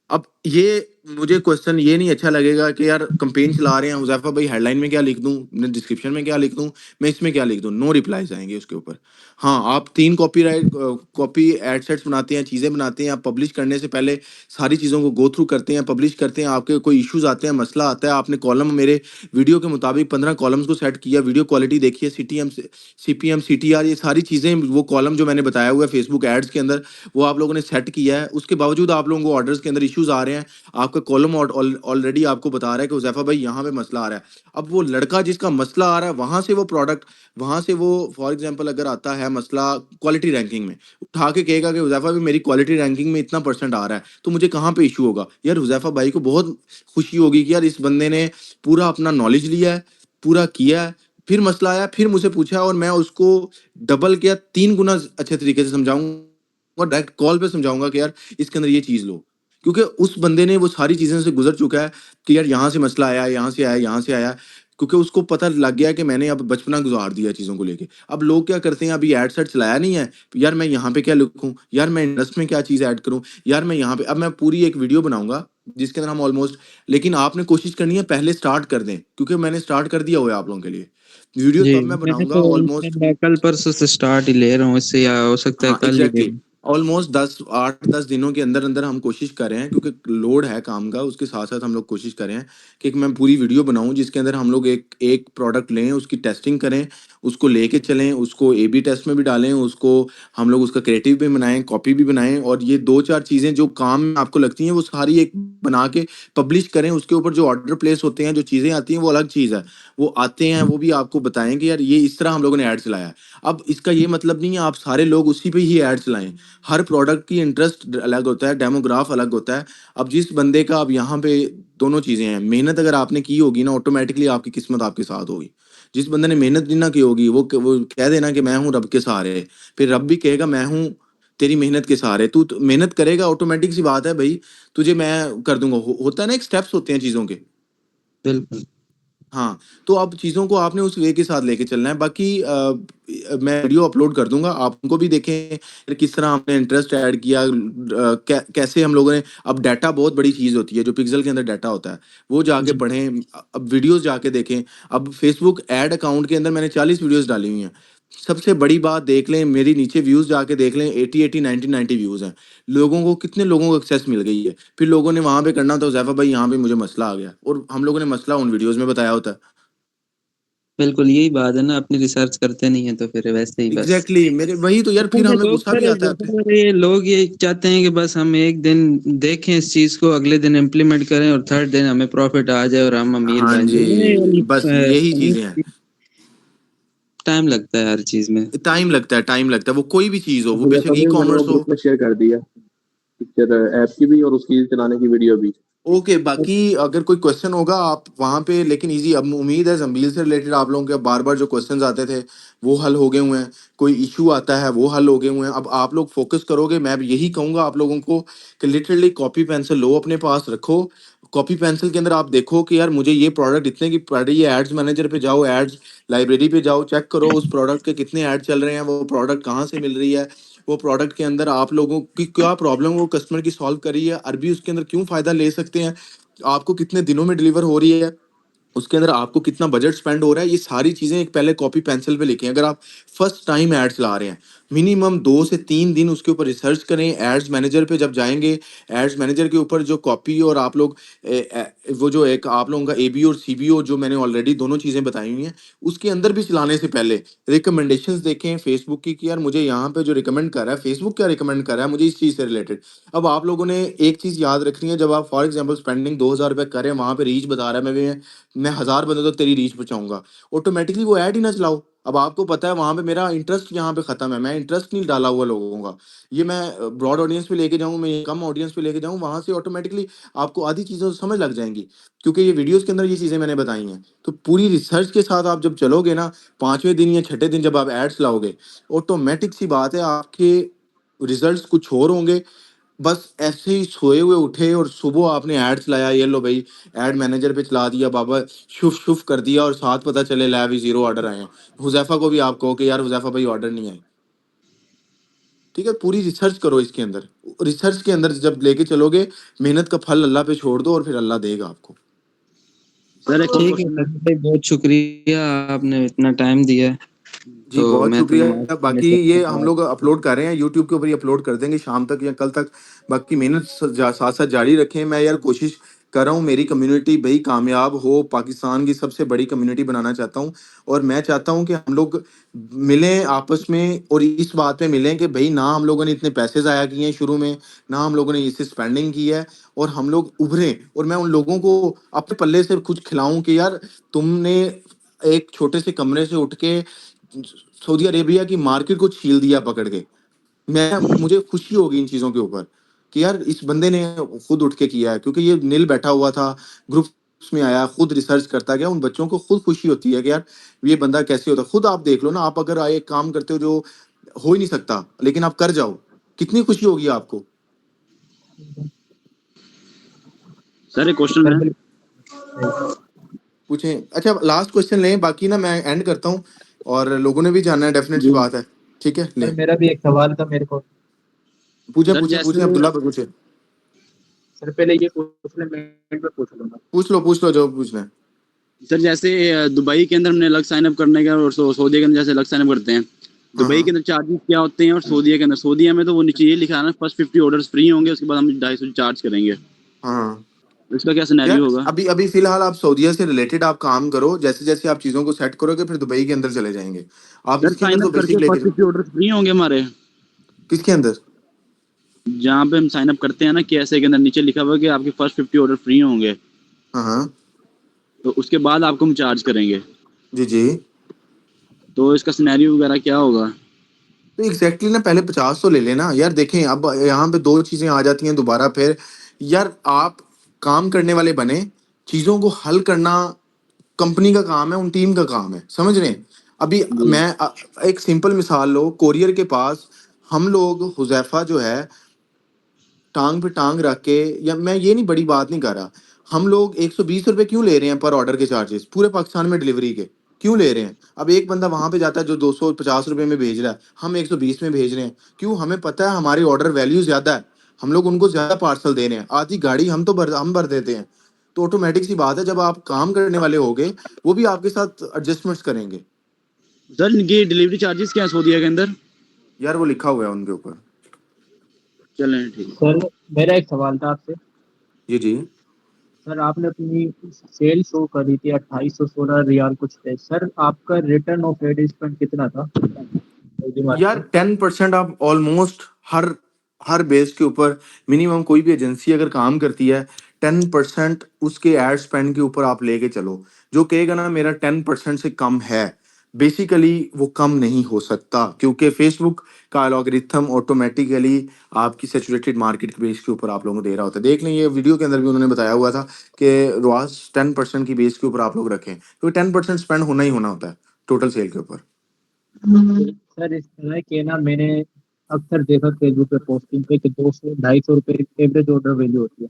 अब ये मुझे क्वेश्चन ये नहीं अच्छा लगेगा कि यार कंपेन चला रहे हैं हुजैफा भाई, हेडलाइन में क्या लिख दूं, मैं डिस्क्रिप्शन में क्या लिख दूं, मैं इसमें क्या लिख दूं, नो रिप्लाईज आएंगे उसके ऊपर। हाँ, आप 3 कॉपी एड सेट्स बनाते हैं, चीजें बनाते हैं, आप पब्लिश करने से पहले सारी चीजों को गो थ्रू करते हैं, पब्लिश करते हैं, आपके कोई इश्यूज आते हैं, मसला आता है, आपने कॉलम मेरे वीडियो के मुताबिक 15 कॉलम्स को सेट किया, वीडियो क्वालिटी देखिए, CPM CTR, ये सारी चीजें, वो कॉलम जो मैंने बताया हुआ है फेसबुक एड्स के अंदर, वो आप लोगों ने सेट किया है, उसके बावजूद आप लोगों को ऑर्डर्स के अंदर इश्यूज आ रहे हैं, आपका आपका कॉलम ऑलरेडी आपको बता रहा है कि हुज़ैफा भाई यहाँ पे मसला आ रहा है। अब वो लड़का जिसका मसला आ रहा है वहां से वो प्रोडक्ट, वहां से वो फॉर एग्जांपल अगर आता है मसला क्वालिटी रैंकिंग में, उठा के कहेगा कि हुज़ैफा भाई मेरी क्वालिटी रैंकिंग में इतना परसेंट आ रहा है तो मुझे कहाँ पे इशू होगा। यार हुज़ैफा भाई को बहुत खुशी होगी कि यार इस बंदे ने पूरा अपना नॉलेज लिया है, पूरा किया है, फिर मसला आया, फिर मुझे पूछा और मैं उसको डबल क्या 3 गुना अच्छे तरीके से समझाऊंगा, डायरेक्ट कॉल पे समझाऊंगा कि यार इसके अंदर ये चीज़ लो। क्योंकि उस बंदे ने वो सारी चीज़ें से गुजर चुका है कि यार यहाँ से मसला आया, यहाँ से आया, यहाँ से आया, क्योंकि उसको पता लग गया कि मैंने अब बचपना गुजार दिया चीज़ों को लेके। अब लोग क्या करते हैं, अभी एड सेट चलाया नहीं है, यार मैं यहाँ पे क्या लिखूँ, यार मैं इंडस्ट में क्या चीज़ ऐड करूँ, यार मैं यहाँ पे, अब मैं पूरी एक वीडियो बनाऊंगा जिसके अंदर हम ऑलमोस्ट, लेकिन आपने कोशिश करनी है पहले स्टार्ट कर दें, क्योंकि मैंने स्टार्ट कर दिया हुआ है आप लोगों के लिए। वीडियो जी, तो अब मैं मैंने बनाऊंगा तो ऑलमोस्ट, कल परसों से स्टार्ट ही ले रहा हूँ इससे, या हो सकता है हाँ कल ही दे एग्जैक्टली दूँ। ऑलमोस्ट 8-10 दिनों के अंदर अंदर हम कोशिश कर रहे हैं, क्योंकि लोड है काम का, उसके साथ साथ हम लोग कोशिश कर रहे हैं कि मैं पूरी वीडियो बनाऊं जिसके अंदर हम लोग एक एक प्रोडक्ट लें, उसकी टेस्टिंग करें, उसको लेके चलें, उसको ए बी टेस्ट में भी डालें, उसको हम लोग उसका क्रिएटिव भी बनाएं, कॉपी भी बनाएं, और ये 2-4 चीज़ें जो काम में आपको लगती हैं वो सारी एक बना के पब्लिश करें। उसके ऊपर जो ऑर्डर प्लेस होते हैं, जो चीज़ें आती हैं वो अलग चीज़ है, वो आते हैं वो भी आपको बताएं कि यार ये इस तरह हम लोगों ने ऐड चलाया है। अब इसका ये मतलब नहीं है आप सारे लोग उसी पे ही ऐड चलाएं, हर प्रोडक्ट की इंटरेस्ट अलग होता है, डेमोग्राफ अलग होता है। अब जिस बंदे का, अब यहाँ पे दोनों चीजें हैं, मेहनत अगर आपने की होगी ना, ऑटोमेटिकली आपकी किस्मत आपके साथ होगी। जिस बंदे ने मेहनत नहीं ना की होगी, वो कह देना कि मैं हूँ रब के सहारे, फिर रब भी कहेगा मैं हूँ तेरी मेहनत के सहारे, तू तो मेहनत करेगा, ऑटोमेटिक सी बात है भाई, तुझे मैं कर दूंगा। होता है ना, एक स्टेप्स होते हैं चीजों के। बिल्कुल। हाँ, तो अब चीज़ों को आपने उस वे के साथ लेके चलना है। बाकी मैं वीडियो अपलोड कर दूँगा, आप उनको भी देखें कि किस तरह हमने इंटरेस्ट ऐड किया, कैसे हम लोगों ने, अब डाटा बहुत बड़ी चीज़ होती है, जो पिक्सेल के अंदर डाटा होता है, वो जाके जी। पढ़ें, अब वीडियोज़ जाके देखें। अब फेसबुक ऐड अकाउंट के अंदर मैंने 40 वीडियोज़ डाली हुई हैं। सबसे बड़ी बात देख लें, मेरी नीचे व्यूज़ जाके देख लें, 80, 90 व्यूज़ हैं। लोगों को, कितने लोगों को एक्सेस मिल गई है। फिर लोगों ने वहाँ पे करना था, हुज़ैफा भाई यहाँ पे मुझे मसला आ गया, और हम लोगों ने मसला उन वीडियोज़ में बताया होता है। बिल्कुल, यही बात है ना, अपनी रिसर्च करते नहीं है तो फिर वैसे ही बस। एग्ज़ैक्टली मेरे वही तो यार, फिर हमें लोग गुस्सा भी आता है फिर। सर ये लोग ये चाहते हैं कि बस हम एक दिन देखें इस चीज़ को, अगले दिन इम्प्लीमेंट करें और थर्ड दिन हमें प्रॉफिट आ जाए और हम अमीर हाँ बन जी, बस यही जाए। चीज़ें हैं। टाइम लगता है हर चीज़ में। टाइम लगता है, टाइम लगता है, वो कोई भी चीज़ हो, वो हुज़ैफा बेशक भाई मैंने वो ई-कॉमर्स हो। ग्रुप में शेयर कर दिया पिक्चर ऐप की भी और उसकी चलाने की वीडियो भी। ओके, बाकी अगर कोई क्वेश्चन होगा आप वहाँ पे, लेकिन इजी, अब उम्मीद है ज़मील से रिलेटेड आप लोगों के बार-बार जो क्वेश्चंस आते थे वो हल हो गए हुए हैं, कोई इश्यू आता है वो हल हो गए हुए हैं। अब आप लोग फोकस करोगे, मैं भी यही कहूँगा आप लोगों को कि लिटरली कॉपी पेंसिल लो, अपने पास रखो। कॉपी पेंसिल के अंदर आप देखो कि यार मुझे ये प्रोडक्ट इतने की पड़ रही है, एड्स मैनेजर पे जाओ, एड्स लाइब्रेरी पे जाओ, चेक करो उस प्रोडक्ट के कितने ऐड चल रहे हैं, वो प्रोडक्ट कहाँ से मिल रही है, वो प्रोडक्ट के अंदर आप लोगों की क्या प्रॉब्लम वो कस्टमर की सॉल्व कर रही है, अरबी उसके अंदर क्यों फ़ायदा ले सकते हैं, आपको कितने दिनों में डिलीवर हो रही है, उसके अंदर आपको कितना बजट स्पेंड हो रहा है, ये सारी चीज़ें एक पहले कॉपी पेंसिल पे लिखें। अगर आप फर्स्ट टाइम एड चला रहे हैं, मिनिमम 2 से 3 दिन उसके ऊपर रिसर्च करें। एड्स मैनेजर पे जब जाएँगे, एड्स मैनेजर के ऊपर जो कॉपी और आप लोग वो जो एक आप लोगों का एबीओ और सीबीओ जो मैंने ऑलरेडी दोनों चीज़ें बताई हुई हैं, उसके अंदर भी चलाने से पहले रिकमेंडेशंस देखें फेसबुक की कि यार मुझे यहाँ पे जो रिकमेंड कर रहा है, फेसबुक क्या रिकमेंड कर रहा है मुझे इस चीज़ से रिलेटेड। अब आप लोगों ने एक चीज़ याद रखनी है, जब आप फॉर एग्ज़ाम्पल स्पेंडिंग ₹2000 कर रहे हैं, वहाँ पे रीच बता रहा है मैं 1000 बंदों तक तेरी रीच पहुँचाऊँगा, ऑटोमैटिकली वो ऐड ही ना चलाओ। अब आपको पता है वहाँ पे मेरा इंटरेस्ट यहाँ पे खत्म है, मैं इंटरेस्ट नहीं डाला हुआ लोगों का। ये मैं ब्रॉड ऑडियंस पे लेके जाऊँ, मैं ये कम ऑडियंस पे लेके जाऊँ, वहाँ से ऑटोमैटिकली आपको आधी चीज़ें समझ लग जाएँगी, क्योंकि ये वीडियोज़ के अंदर ये चीज़ें मैंने बताई हैं। तो पूरी रिसर्च के साथ आप जब चलोगे ना, 5वें दिन या छठे दिन जब आप एड्स लाओगे, ऑटोमैटिक सी बात है आपके रिजल्ट्स कुछ और होंगे। बस ऐसे ही सोए हुए उठे और सुबह आपने ऐड चलाया, ये लो भाई ऐड मैनेजर पे चला दिया बाबा, शुफ शुफ कर दिया, और साथ पता चले लै भी 0 ऑर्डर आए हैं। हुज़ैफा को भी आप कहो कि यार हुज़ैफा भाई ऑर्डर नहीं आए। ठीक है, पूरी रिसर्च करो इसके अंदर। रिसर्च के अंदर जब लेके चलोगे, मेहनत का फल अल्लाह पे छोड़ दो और फिर अल्लाह देगा आपको। सर एक और ठीक है क्वेश्चन है। भाई, बहुत शुक्रिया आपने इतना टाइम दिया है। जी, तो बहुत मैं तो शुक्रिया। अपने बाकी से ये हम लोग अपलोड कर रहे हैं, यूट्यूब के ऊपर ही अपलोड कर देंगे शाम तक या कल तक। बाकी मेहनत साथ-साथ जारी रखें। मैं यार कोशिश कर रहा हूँ, मेरी कम्युनिटी भाई कामयाब हो, पाकिस्तान की सबसे बड़ी कम्युनिटी बनाना चाहता हूँ। और मैं चाहता हूँ कि हम लोग मिलें आपस में और इस बात पे मिलें कि भाई ना हम लोगों ने इतने पैसे ज़ाया किए हैं शुरू में, ना हम लोगों ने इससे स्पेंडिंग की है, और हम लोग उभरें और मैं उन लोगों को अपने पल्ले से कुछ खिलाऊं कि यार तुमने एक छोटे से कमरे से उठ के सऊदी अरेबिया की मार्केट को छील दिया पकड़ के। मुझे खुशी होगी इन चीज़ों के ऊपर कि यार इस बंदे ने खुद उठ के किया है, क्योंकि ये नील बैठा हुआ था, ग्रुप्स में आया, खुद रिसर्च करता गया, उन बच्चों को खुद खुशी होती है कि यार ये बंदा कैसे होता है। खुद आप देख लो ना, आप अगर एक काम करते हो जो हो ही नहीं सकता लेकिन आप कर जाओ, कितनी खुशी होगी आपको। सर एक क्वेश्चन है, पूछें। अच्छा लास्ट क्वेश्चन लें, बाकी ना मैं एंड करता हूँ और लोगों ने भी जानना है, डेफिनेट सी जी बात है। ठीक है, सर ले मेरा भी एक सवाल था मेरे को। पूछे सर पूछे पूछे, जैसे अब्दुल्ला पे पूछे, सर पहले ये पूछ ले, मैं पूछ लूंगा। पूछ लो जो पूछना है। सर जैसे दुबई के अंदर हमने अलग साइन अप करने का और सऊदी के अंदर जैसे अलग साइन अप करते हैं, हाँ दुबई हाँ के अंदर चार्जेस क्या होते हैं और सऊदी के अंदर? सऊदी में तो वो नीचे ये लिखा है ना, फर्स्ट 50 ऑर्डर्स फ्री होंगे, उसके बाद हम 250 चार्ज करेंगे। हाँ। इसका क्या यार सिनेरियो होगा? अभी अभी फिलहाल आप सऊदीया से रिलेटेड आप काम करो, जैसे जैसे आप चीजों को सेट करोगे फिर दुबई के अंदर चले जाएंगे आप। सर इसके अंदर साइन तो अप करके बेसिक लेके फर्स्ट चलो। 50 ऑर्डर्स फ्री होंगे हमारे? किसके अंदर? जहाँ पे हम साइन अप करते हैं ना कैसे के अंदर नीचे लिखा हुआ है कि आपके फर्स्ट 50 ऑर्डर फ्री होंगे, हाँ हाँ तो उसके बाद आपको हम चार्ज करेंगे। जी जी। तो इसका सिनेरियो वगैरह क्या होगा? तो एग्जैक्टली ना पहले 50 तो ले लेना यार। देखें अब यहाँ पे दो चीजें आ जाती हैं दोबारा फिर। यार आप काम करने वाले बने, चीजों को हल करना कंपनी का काम है, उन टीम का काम है, समझ रहे हैं। अभी जी मैं एक सिंपल मिसाल लो, कोरियर के पास हम लोग हुजैफा जो है टांग पे टांग रख के, या मैं ये नहीं बड़ी बात नहीं कर रहा, हम लोग 120 रुपए क्यों ले रहे हैं पर ऑर्डर के चार्जेस पूरे पाकिस्तान में डिलीवरी के, क्यों ले रहे हैं? अब एक बंदा वहां पे जाता है जो 250 रुपए में भेज रहा है, हम 120 में भेज रहे हैं, क्यों? हमें पता है हमारी ऑर्डर वैल्यू ज्यादा है, हम लोग उनको ज्यादा पार्सल दे रहे हैं, आधी गाड़ी हम तो हम भर देते हैं। तो ऑटोमेटिक सी बात है, जब आप काम करने वाले होगे वो भी आपके साथ एडजस्टमेंट्स करेंगे। सर इनकी डिलीवरी चार्जेस क्या है सऊदी के अंदर? यार वो लिखा हुआ है उनके ऊपर। चलें ठीक है। सर मेरा एक सवाल था आपसे। जी जी। सर आपने अपनी सेल शो करी थी 2816 रियाल कुछ थे, सर आपका रिटर्न ऑफ एड स्पेंड कितना था सऊदी मार्केट यार में? 10% आप ऑलमोस्ट हर हर बेस के ऊपर, मिनिमम कोई भी एजेंसी अगर काम करती है 10% उसके एड स्पेंड के ऊपर आप लेके चलो। जो कहेगा ना मेरा 10% से कम है, बेसिकली वो कम नहीं हो सकता, क्योंकि फेसबुक का एल्गोरिथम ऑटोमेटिकली आपकी सैचुरेटेड मार्केट के बेस के ऊपर आप लोगों को दे रहा होता है। देख लें, ये वीडियो के अंदर भी उन्होंने बताया हुआ था कि रोज 10% की बेस के ऊपर आप लोग रखें, तो 10% स्पेंड होना ही होना होता है टोटल सेल के ऊपर। सर इस तरह के ना मैंने अक्सर देखा फेसबुक पे पोस्टिंग पे कि 200-250 रुपये एवरेज ऑर्डर वैल्यू होती है,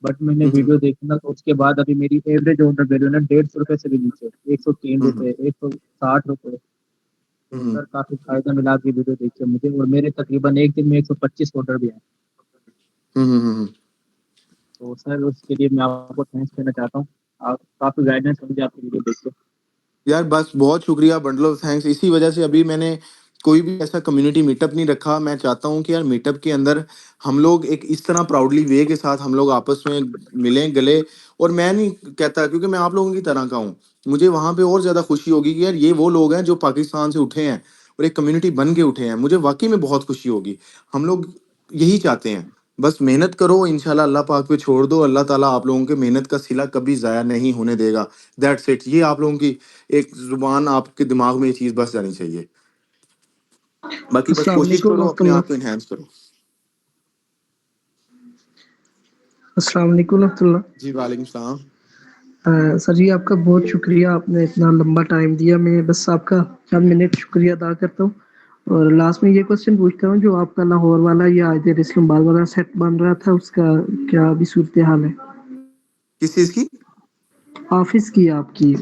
बट मैंने हम्म वीडियो देखी ना तो उसके बाद अभी मेरी एवरेज ऑर्डर वैल्यू ना 150 रुपये से भी नीचे, 103 हम्म रुपये 160 रुपये। तो हम्म सर काफी फायदा मिला आपकी वीडियो देख के मुझे, और मेरे तकरीबन एक दिन में 125 ऑर्डर भी आए। हम्म। तो सर उसके लिए मैं आपको थैंक्स देना चाहता हूँ, आप काफी गाइडेंस मुझे आपकी वीडियो देख के। यार बस बहुत शुक्रिया, बंडल ऑफ थैंक्स। इसी वजह से अभी मैंने कोई भी ऐसा कम्युनिटी मीटअप नहीं रखा। मैं चाहता हूँ कि यार मीटअप के अंदर हम लोग एक इस तरह प्राउडली वे के साथ हम लोग आपस में मिलें गले। और मैं नहीं कहता, क्योंकि मैं आप लोगों की तरह का हूँ, मुझे वहाँ पे और ज़्यादा खुशी होगी कि यार ये वो लोग हैं जो पाकिस्तान से उठे हैं और एक कम्युनिटी बन के उठे हैं, मुझे वाकई में बहुत खुशी होगी। हम लोग यही चाहते हैं, बस मेहनत करो, इंशाल्लाह अल्लाह पाक पे छोड़ दो, अल्लाह ताला आप लोगों के मेहनत का सिला कभी ज़ाया नहीं होने देगा। That's it. ये आप लोगों की एक जुबान, आपके दिमाग में ये चीज बस जानी चाहिए। बाकी बस अस्सलाम कोशिश वालेकुम करो, अपने रहमतुल्लाह। आप को एनहांस करो। अस्सलाम वालेकुम रहमतुल्लाह। जी वालेकुम सलाम। सर जी आपका बहुत शुक्रिया, आपने इतना लंबा टाइम दिया। मैं बस आपका चंद मिनट शुक्रिया अदा करता हूँ और लास्ट में ये क्वेश्चन पूछता हूँ, जो आपका लाहौर वाला या इधर इस्लामाबाद वाला सेट बन रहा था उसका क्या अभी सूरत हाल है? किस चीज की? ऑफिस की आपकी?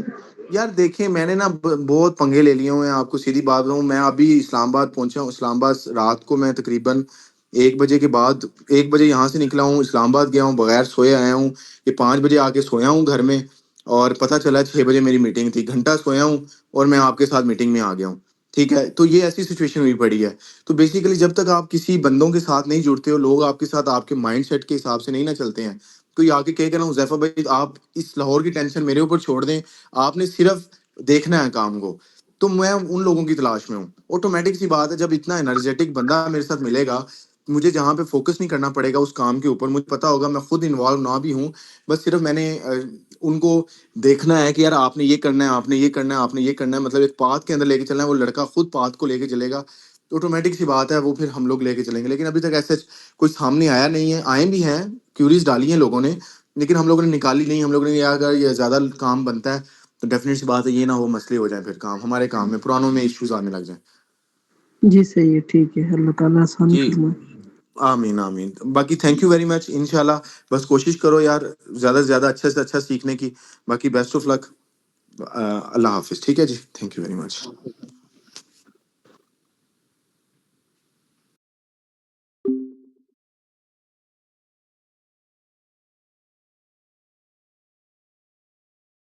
यार देखिए, मैंने ना बहुत पंगे ले लिए हुए हैं, आपको सीधी बात बताऊं। मैं अभी इस्लामाबाद पहुंचा हूँ। इस्लामाबाद रात को मैं तकरीबन 1 बजे के बाद, 1 बजे यहाँ से निकला हूँ, इस्लामाबाद गया हूँ, बगैर सोए आया हूँ। ये 5 बजे आके सोया हूँ घर में, और पता चला 6 बजे मेरी मीटिंग थी। घंटा सोया हूँ और मैं आपके साथ मीटिंग में आ गया हूँ। ठीक है, तो ये ऐसी सिचुएशन हुई पड़ी है। तो बेसिकली जब तक आप किसी बंदों के साथ नहीं जुड़ते हो, लोग आपके साथ आपके माइंड सेट के हिसाब से नहीं ना चलते हैं, कोई आके कहेगा ना हुजैफा भाई आप इस लाहौर की टेंशन मेरे ऊपर छोड़ दें, आपने सिर्फ देखना है काम को, तो मैं उन लोगों की तलाश में हूँ। ऑटोमेटिक सी बात है, जब इतना एनर्जेटिक बंदा मेरे साथ मिलेगा, मुझे जहाँ पे फोकस नहीं करना पड़ेगा उस काम के ऊपर, मुझे पता होगा मैं खुद इन्वॉल्व ना भी हूँ, बस सिर्फ मैंने उनको देखना है कि यार आपने ये करना है, आपने ये करना है, आपने ये करना है, मतलब एक पाथ के अंदर लेके चलना है, वो लड़का खुद पाथ को लेके चलेगा, तो ऑटोमेटिक सी बात है वो फिर हम लोग लेके चलेंगे। लेकिन अभी तक ऐसे कोई सामने आया नहीं है, आए भी हैं, क्यूरीज डाली हैं लोगों ने, लेकिन हम लोगों ने निकाली नहीं। हम लोगों ने यार अगर ये ज्यादा काम बनता है तो डेफिनेट सी बात है ये ना हो मसले हो जाए, फिर काम हमारे काम में पुरानों में इश्यूज आने लग जाए। जी सही है, ठीक है, अल्लाह ताला आसानी जी फरमाए। आमीन आमीन। बाकी थैंक यू वेरी मच, इंशाल्लाह बस कोशिश करो यार ज्यादा से ज्यादा अच्छे से अच्छा सीखने की। बाकी बेस्ट ऑफ लक, अल्लाह हाफिज। ठीक है जी, थैंक यू वेरी मच।